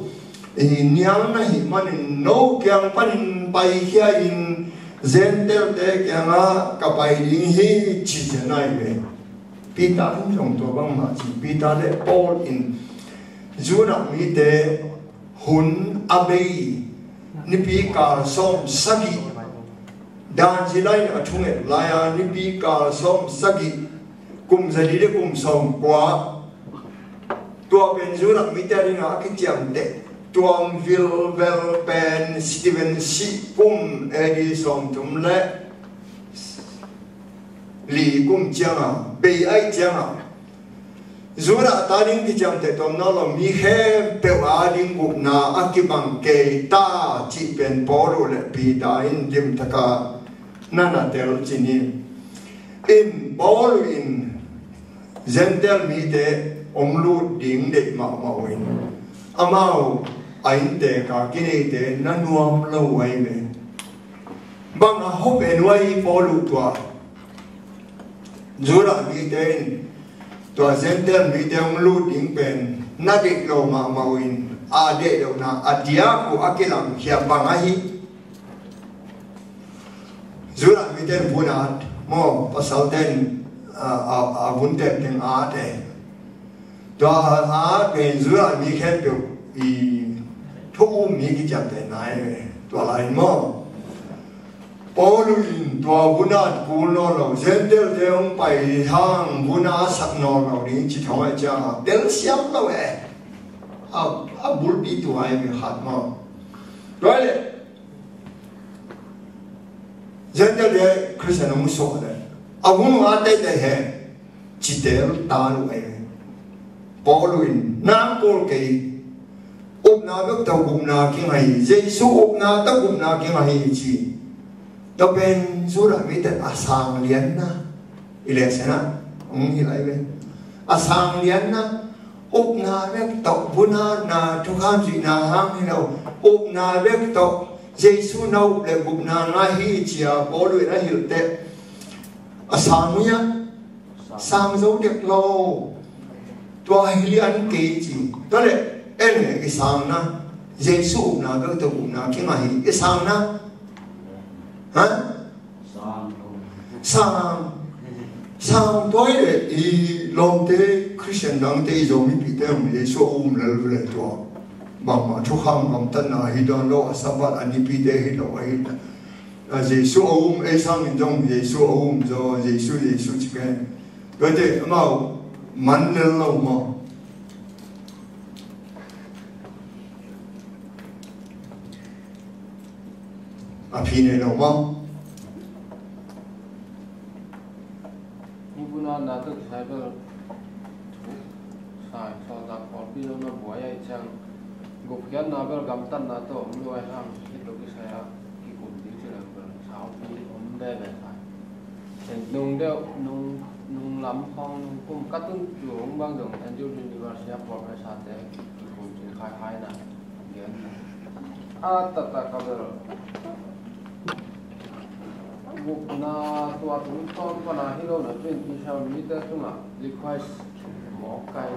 niang na hi man no kyang pan pai khia in zentel te kyang a ka pai ding hi chi janai ve pita thong to bang ma chi pita le Paul in Judah mi te hun abei Nipi ka som sagi dan silai na thunge laya ni pi ka som sagi kum zali de kum som kwa tua ben zura mitari na ki chiam de tuam vil vel pen Steven si kum edi som tum le li kum changa be ai changa zura ta ding ki cham te tom no lo mi he pe wa ding gu na akibang ke ta chi pen poro le pi da in dim taka nana tel chini in ball in zentel mi de omlu ding de ma win amao ain de ka kini de nanuam lo wai me bang a hope en wai polu tua zura mi de tua zentel mi de omlu ding pen na de lo ma win a de lo na adia ko akilam hia bangahi zura mi de bunat mo pasal den a bunte den a de tua a pen zura mi khen pu i thu mi ki chap de nai tua lai mo poluin tua bunat ku no lo zentel de ong pai hang buna sak no lo ni chi thong ai cha del siam lo a bul bi tu ai mi hat mo rồi zentel de christian mu so de a bun wa de he chi del ta lu ai poluin nam kol ke úp na biết tàu gục na kia này Giêsu úp na tàu gục na kia này chỉ tàu bên số là biết là sang liền na ile xem na ông như lại bên sang liền na úp na biết tàu bún na trong khám gì na ham như nào úp na biết tàu Giêsu nấu để gục na na hi chỉ bỏ đuổi na hiểu tệ sang nhá sang dấu đẹp lâu tua hi ăn kỹ chỉ đó là em cái sang na Giêsu na cái tàu na cái này cái sang na hả sang tối để đi làm thế Christian đang thế rồi mình bị thế mà Giêsu lên tua bằng mà chú ham bằng tân là hi don lo sabat anh bị thế hi lo ai Giêsu ấy sang mình trong Giêsu rồi Giêsu chỉ cái cái thế mà mình lên lâu mà pine no mo ni buna na to sai ba sai so da ko pi no bo ai chang gu kyan na ba gam tan na to lu ai ham ki to ki sai ki ku ti chi la ba sao pi de ba sai chen nung de nung lam phong kum ka tun chu ong bang dong Andrew University of Professor te ki ku chi khai na gen a ta ka ba gục na tua cũng con qua na hero na chuyên đi sau ní ta chung à request mỏ cây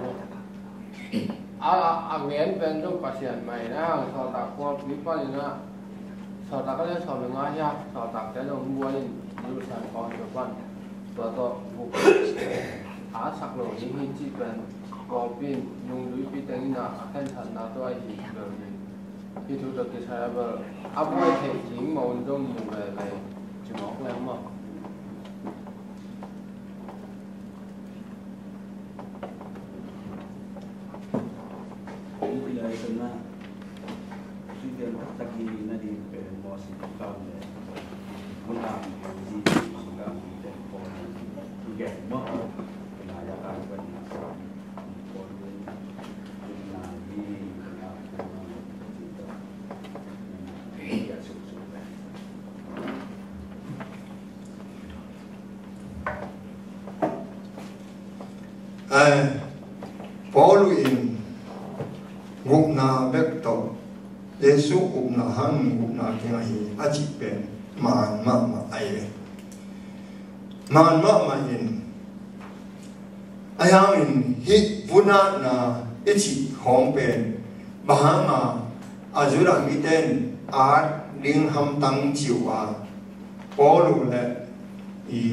nghén bên trong phát triển mày na sau ta qua quý qua na sau ta có thể sau được ngay nha sau ta cái đồng mua đi như sản con được quan tua gục sạc lỗ những hình chi bên có pin dùng lưới pin tên na thanh thần na tôi thì được khi thu được cái sai bờ áp với thể chính màu trong nhiều về chỉ móc lên mà bây giờ chúng ta suy nghĩ tất cả những cái về mô hình cao này muốn làm gì chúng ta phải có những cái mô hình là giá cả bên nào có những là gì là cái sự Paul in gục na bek to Giêsu gục na hang gục na kia hi achi pen man ma ai man ma in ayang in hit vuna na ichi hong pen bahama azura miten art ding ham tang chiwa Paul le i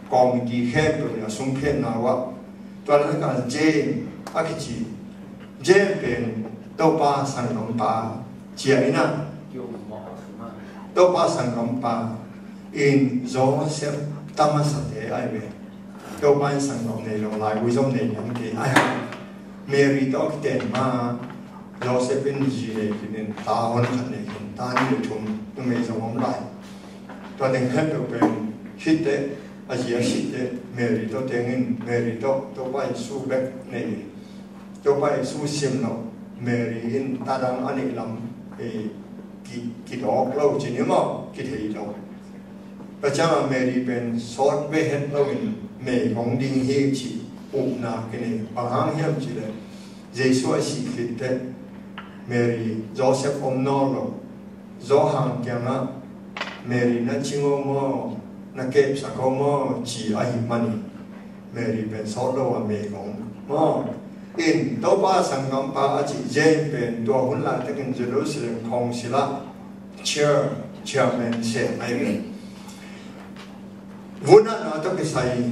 committee head na sung phen na wa toàn là James akichi James pen tàu pa sang công pa chia ina tàu pa sang công pa in Joseph Tamasate ai về đâu ban sang ngọc này lòng lại vui trong này những cái ai Mary đó cái tên mà Joseph in gì này thì nên ta hơn khẩn này hiện ta như chúng tôi mấy dòng ông lại tôi đang hết được về shit đấy à gì shit đấy Mary đó tiếng in Mary đó tôi bay su bek này tôi bay su xiêm nó Mary in ta đang ăn này làm cái đó lâu chỉ nếu mà cái thầy đâu và chắc là Mary bên sót về hết lâu in mẹ con đinh hiệp chỉ ủng na cái này bằng hàng hiệp chỉ là Giêsu ấy sĩ fit đấy Mary Joseph ông nó rồi do hàng kia mà Mary nó chỉ ngô nó kẹp sao có mò chỉ ai money Mary bên sót đâu à mẹ con mò in đâu ba sang ngắm ba chỉ James bên tua hun lại tới cái Jerusalem không xí la chairman sẽ ai bên vốn nó tôi cái sai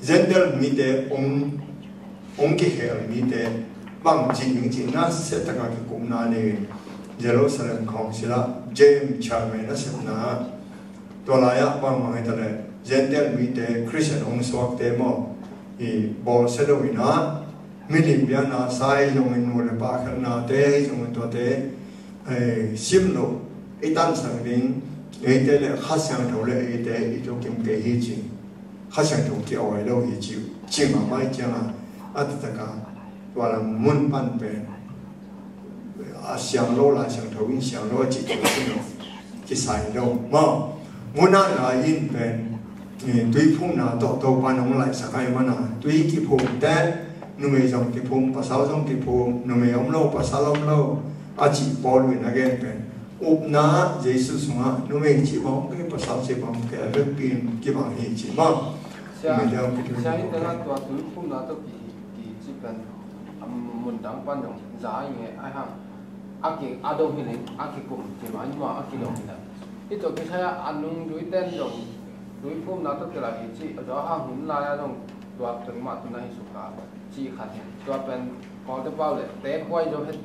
gender mide ông cái hệ mide bằng chỉ nó sẽ tất cả cái cũng na này Jerusalem không xí la James chairman nó sẽ na tôi lại bằng mọi người gender mide Christian ông swak te mo thì bol sẽ đâu na mình bây na sai dùng mình mua ba khăn na te dùng mình tôi te sim lo itan sang đến ấy te là khát sang đầu là ấy te ít cho kiếm cái gì chứ khát sang đầu cái ở đâu gì chịu chỉ mà mai chẳng à tất cả và là muốn ban bè sang lô là sang đầu in sang lô chỉ cái gì chỉ sai đâu mà muốn ăn là in bè tuy phun là tổ ban ông lại sang ai mà na tuy cái phun te nuôi dòng cái phun pasal dòng cái phun nuôi ông lâu pasal ông lâu chỉ bỏ luôn again bè úp na Giêsu sung á nuôi chỉ bóng cái pasal chỉ bóng cái việc pin cái bằng gì chỉ mà Saya dengan tua tu pun atau di cikan mundang panjang zai nge ai hang aki ado hini aki kum cuma cuma aki dong kita itu saya anung duit ten dong duit pun atau kira hiji ada hang hun laya dong tua terima tu nahi suka ci khat tua pen kalau tu bau le te koi jo het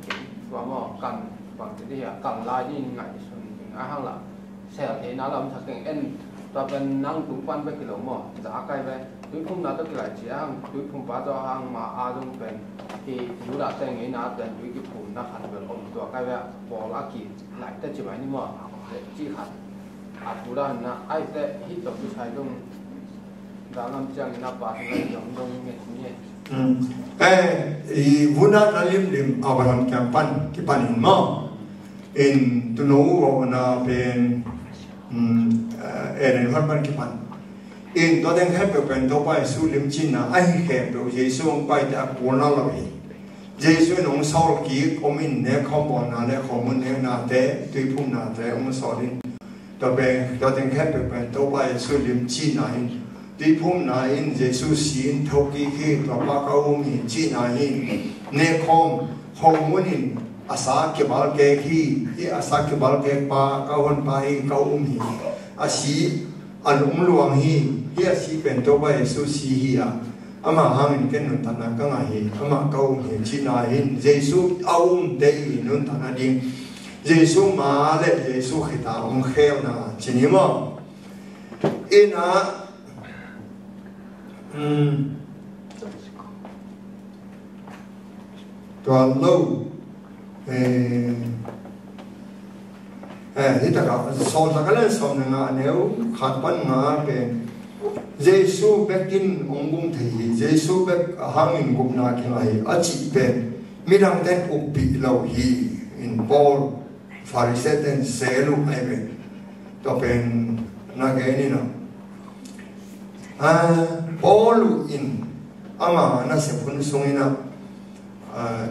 tua mo kan bang jadi ya kan lai ni ngai sun ai hang la saya thế nào làm thật cái enตัวเป็นนั่งตุ้งปันไปกิโลหม้อจะอาไกลไปตุ้งพุ่มน่าต้องกิโลเชียงตุ้งพุ่มป้าจะหางมาอาจงเป็นที่ยูดาแต่งไงน่าเป็นตุ้งกิพุ่มน่าขันเป็นอมตัวใกล้แบบบอลอากีไหลแต่จีบไอ้นี่หม้อจี้ขัดอาทูด้านน่ะไอ้แต่ฮิตตัวผู้ชายต้องดาวน้ำเจียงน่าปาทั้งนั้นยองเงี้ยวุ้นนั่นลิมเอาไปทำแคมปันที่ปันหินหม้ออินตุนูว่าน่าเป็นในวันบันกิปันอินตัวเด็กให้เป็นตัวไปสู้ลิมจินนะไอ้แห่เป็นเยซูไปแต่กูน่าละเยซูน้องสาวกี้ก็มินเนี่ยข้อมูลนะเนี่ยข้อมูลเนี่ยนาเตะตุยพุ่มนาเตะองค์สอดินตัวเด็กให้เป็นตัวไปสู้ลิมจินนะตุยพุ่มนะอินเยซูสินทุกข์ที่ตัวป้าเขามีจินนะอินเนี่ยข้อมูลอินอาสาเก็บบาลเกขี้ที่อาสาเก็บบาลเกปาเกาวันไปเกาหิอาศีอันหลวงฮีที่อาศีเป็นตัวไปสุสีฮีอามาหามินเก่นนุนตันนักงาฮีอามาเกาหิชินาหินเยซูเอาเดีนุนตันนัดิงเยซูมาเลเยซูขิตาองเขวนาจินิมอินะตัวลูที่ตะกับสอนตะกันเล่นสอนงานเนี่ยขัดปัญหาเป็นเยซูเบกินองค์บุ้งที่เยซูเบกหางินกุบนาคิงไออาจิเป็นมีดังเต้นอุปิเราฮีอินบอลฟาริเซเต้นเซลุไอเป็นตัวเป็นนักเกนี่นะบอลูอินอามาน่าเสียพุนทรงนี่นะ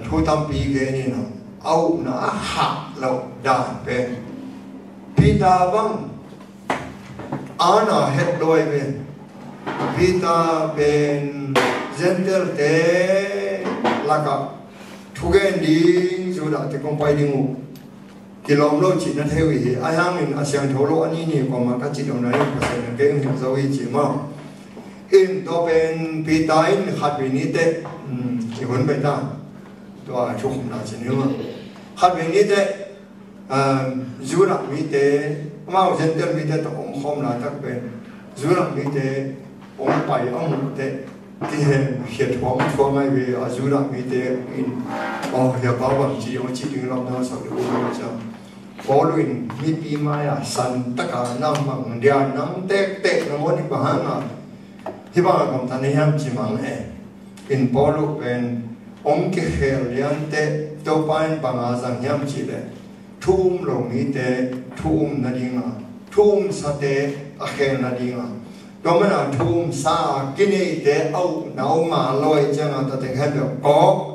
ทุตัมปีเกนี่นะเอาหน้าหักเราได้เป็นพิตาบังอาณาเฮดโดยเป็นพิตาเป็นเจนเดลเตลักทุกเอ็นดิ้งสุดาที่คงไปดิ้งกิโลเมตรจีนเทวีอายังอินอาเซียนทั่วโลกนี่นี่ก็มาคัดจิตเอาหน่อยก็เสนอเก่งที่จะวิจิมาอินตัวเป็นพิตาอินขัดวินิเตที่คนไปได้ตัวชุกนาจินิวขัดวินิเตยูรักวิเต mau dân tiền mi thế tổ ông không là các bên dù là mi thế ông bài ông thế thì hiện thoáng ngay về ở dù là mi thế in hiện bảo bằng chỉ ông chỉ đứng làm nó sao được không sao có luôn mi pi mai à san tất cả năm bằng dia năm tết nó muốn đi vào hàng à thì bảo công ty này ham chỉ mang hè in polo bên ông cái hệ liên tết đâu phải bằng à rằng ham chỉ đấy thum lòng mi thế thum là đi ngà thum sa thế à khen là đi ngà đó mới là thum sa cái này thế âu nấu mà lôi chẳng là ta thấy hết được có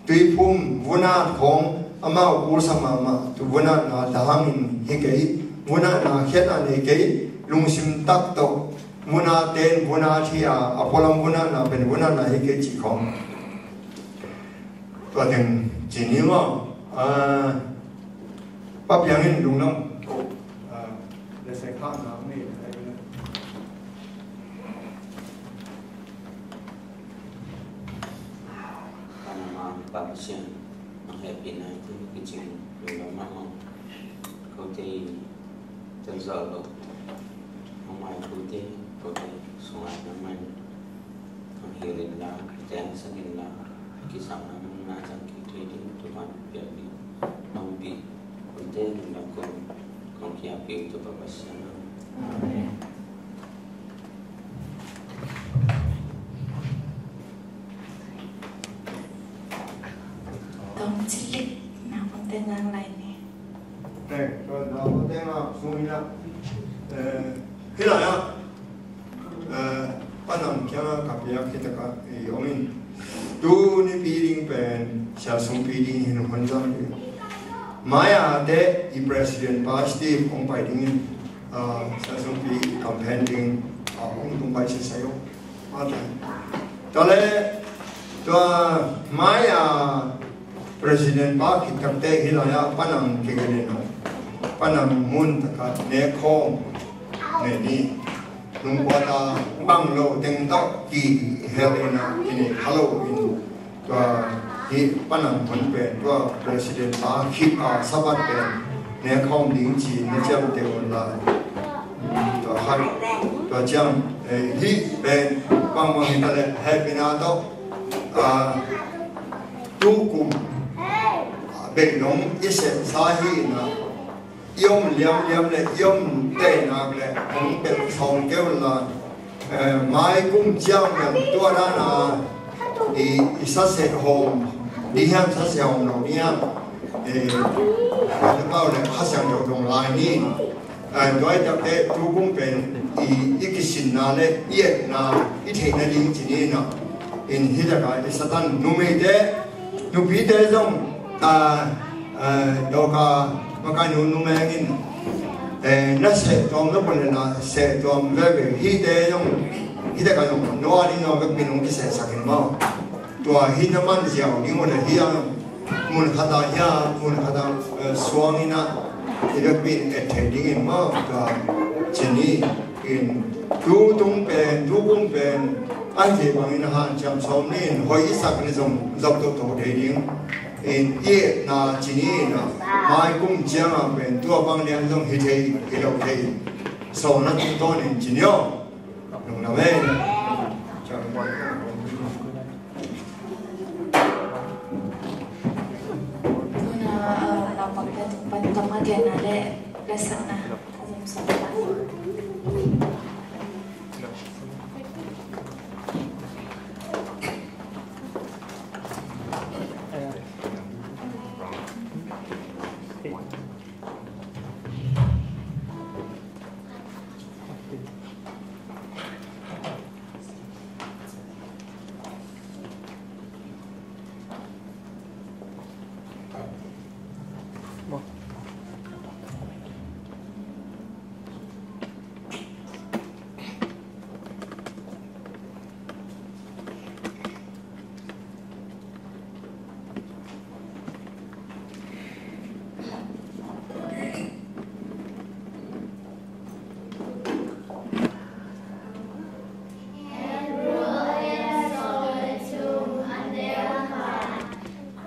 tùy phum vuna không ama ursama ma tu vuna na dahangin hikei vuna na kheta ne kei lungsim tak to vuna ten vuna thia apolam vuna na ben vuna na hikei chi khom to den jinima papyangin lungnam le se kha na me Bagus happy na itu kecil belum mau kau ti terjauh lo mai kau ti sungai namai hirin lah jangan sedih lah kisah nama macam kita ini Tuhan biarkan nampi kau ti nak kau kiapi itu bagus sana. Tổng chỉ lịch nào không tên rằng này nè. Đây, rồi nào có tên là xuống đi thế này á, bạn làm kia cà phê kia tất cả, ông ấy, tu ni building pen, saya sung building hình hoàn toàn đi. Mai à, để president pasti ông phải đi, saya sung building campaigning, ông tung bài sẽ sayang, ada. Cho nên, tua mai à. Presiden ba kitab te hilaya panang kegeleno panang mun taka ne khom ne ni nung wata bang lo teng tok ki helena ini hello in tua hi panang mun pe tua presiden ba khip sabat pe ne khom ding chi ne jam te on la tua hai tua jam hi pe bang bang ta le happy na to tu kum bên nông ít sẽ xa hi na yom liam le yom tây na le ông bên phòng kêu là mai cũng chiang nhận tua ra na đi sát sẽ home đi ham sát sẽ home nào đi ham bao le phát sáng được đồng lại ni đôi tập thể tu cũng bên ít cái sinh na le ít na ít thế na đi chỉ ni na in hi là cái satan nu bị thế giống doka makanya numengin na se tom no pone na se tom veve hide yung hide ka yung no ali no vek pinong ki se sakin mo to hina man jiao ni mo na hiya mun khada swangina ide pin attending in mo to chini in tu tung pen ai je bangin han cham som ni hoi sak ni som zop to de ding in ye na chini na mai kum chiang ben tua bang lian dong hi thei hi lo thei so na to nin chinyo nong na ve Tuna lapang dan pagkamagan na le lesson na yung sa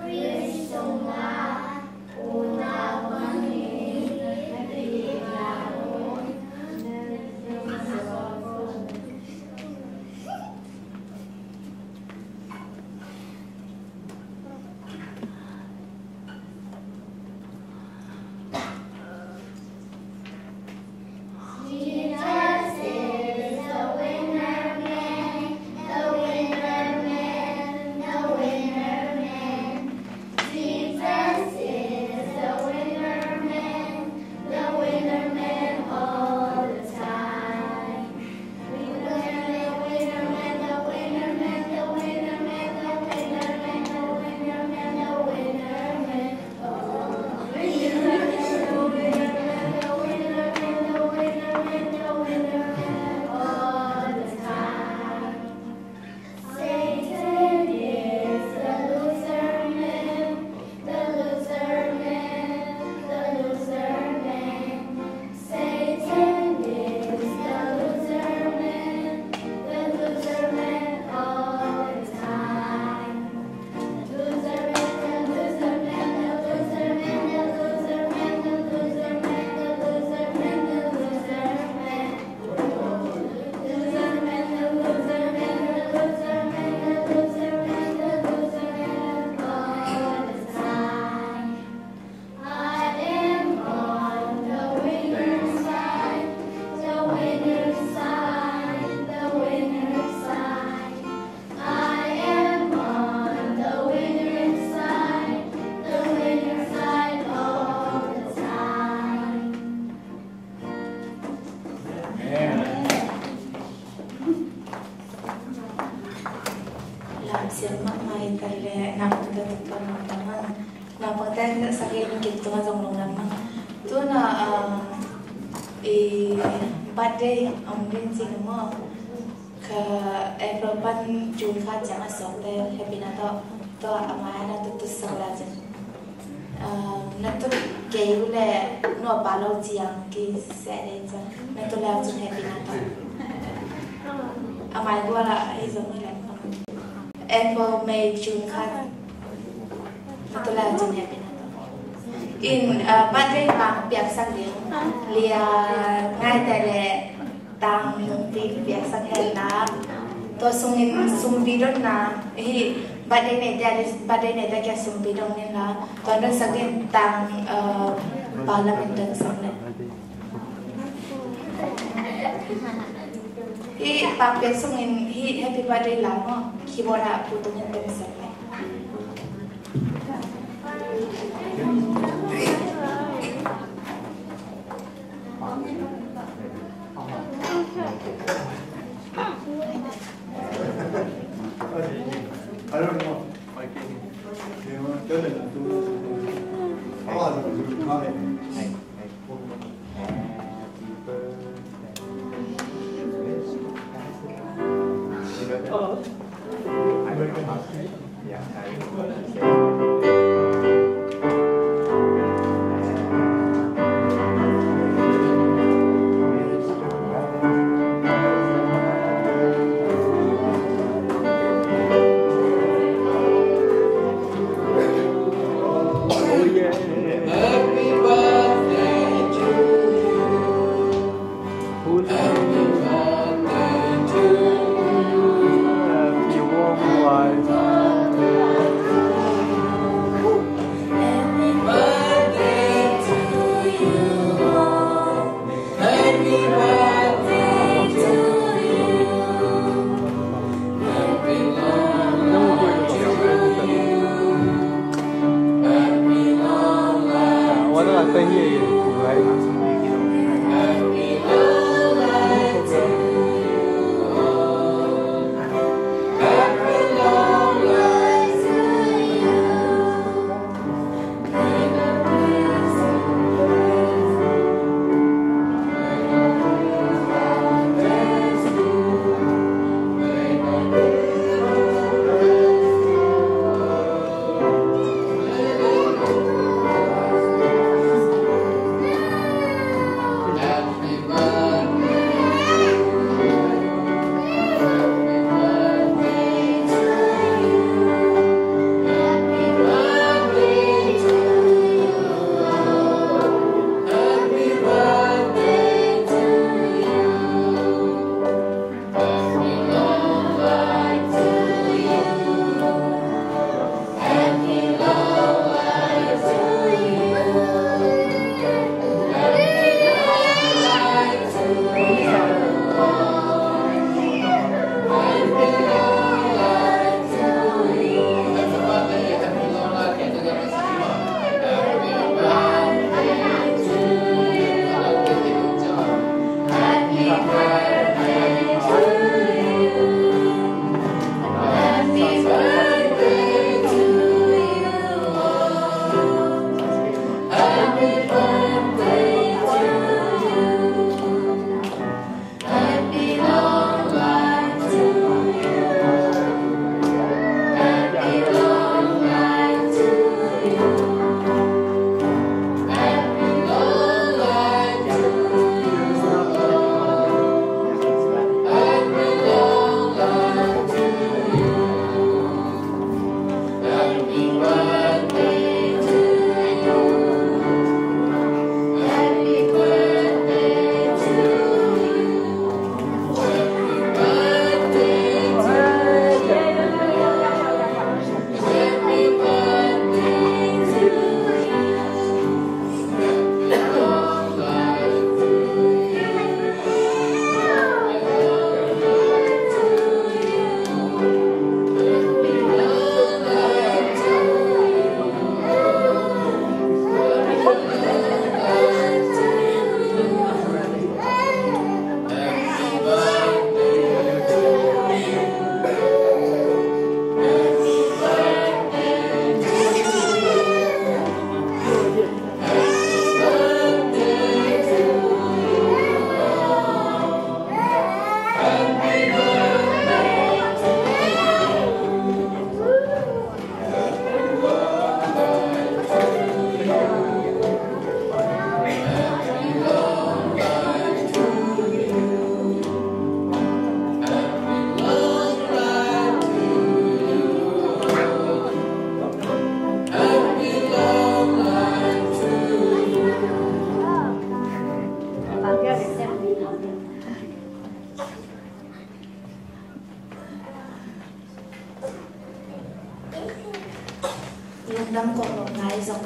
Krishna dan sakit kita macam orang lama. Tu na birthday din semua ke April 8 Jun kan jangan sampai happy na to amai na tu sekolah je. Na tu kaya boleh no balau jiang ki sere je. Na tu lah tu happy na to. Amai gua lah izin ni lah. April May June kan. Na tu lah tu happy na to. In birthday bang biasa dia lia ngay tại lệ tang vì việc sang hẹn là tôi sung video na hi birthday này ta kia sung video nên là tôi đã sang hẹn tang parliament dan sang này hi papi sung hi happy birthday là nó khi bỏ ra phụ tùng nhân dan sang này I don't know. You know, doesn't do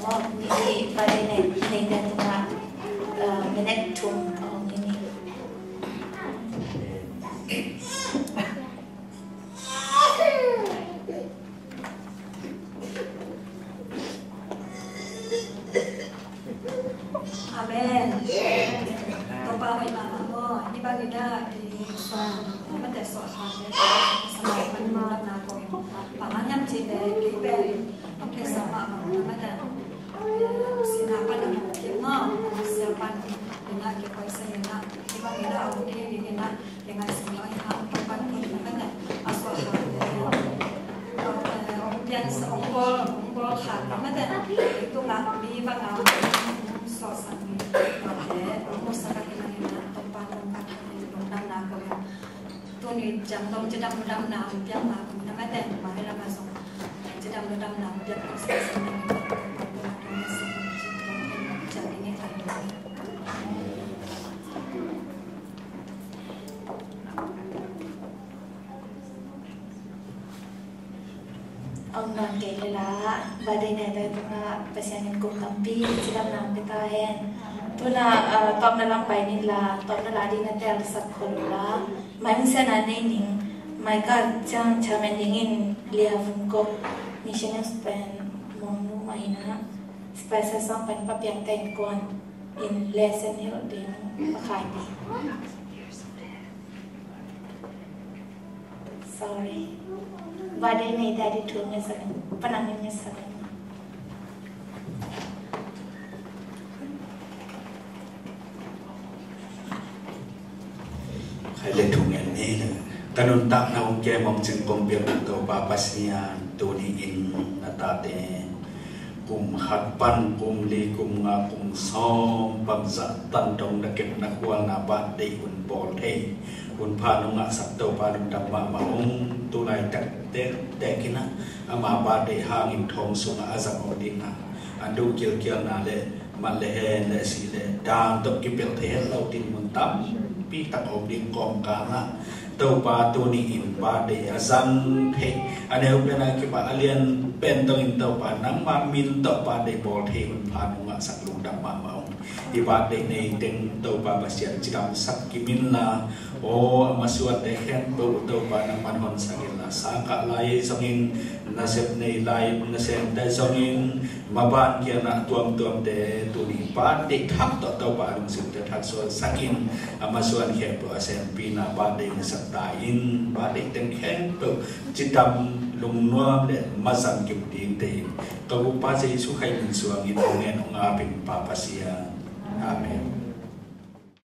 mo ni ba de nei da tunga minute tum ini Amen. Topa may mama mo. Di ba gina mate so hane sa mga na ko. Pamanyam chile libe ang kesama mo mate. Sinapan ang kimo siapan ina ke paisa ina. Di ba gina ang kini gina dengan semua yang papan ko mate aswa hane. Yang seonggol khat mate itu nga bi ba nga so sami mate mo sa kakilang topa topa na ko tu ni jam dom jedam dam na biar ma ko na mate ma hela ma so jedam dam na biar ko sa sa na jadi ni kan ông non kể là và đây này tôi cũng là bác sĩ nhân cùng tâm pi chỉ làm làm cái ta hen tôi là tóm nó làm bài nên là tóm nó là đi nó theo sắc khổ là mà mình sẽ là nên những mà cả chẳng cha mình những in lia vùng cốc mission span mong nu mai na spice xong pan pa piang tay con in lesson hiểu đến khai đi sorry và đây này đã đi thường như vậy panang như vậy khai lên thùng nhận này là tanun tak na ung ke mong ching kom biak to pa pasnian tu ni in atate kum hatpan kum li kum nga kum som pam za tan dong na kep na kwal na ba de un bol the un pha no nga sak to pa dum dam ma ma ung tu lai tak te kina ama ba de hang in thong sunga azam oding na andu kil na le ma le he le si le dam to ki pel the lo tin mun tam pi tak oding kom ka na tau pa tu ni in pa de azan he ane upena ki pa alien pen tong in tau pa nang ma min tau pa de bol the un pa nu nga sak lu dam ma ma i pa de nei teng tau pa ba sia chidam sak ki min la o masuat de hen bo tau pa nang man hon sakil la sa ka lai songin na sep nei lai na sen da songin ma ban ki na tuam de tu ni pa de thak to tau pa nang sim de thak so sakin amasuan he po asen pi na ba de sak ta in ba de teng hen bo chidam lung nuam le mazam kim ting te ka bu pa se su khai min suang in ngen nga pin pa pa sia amen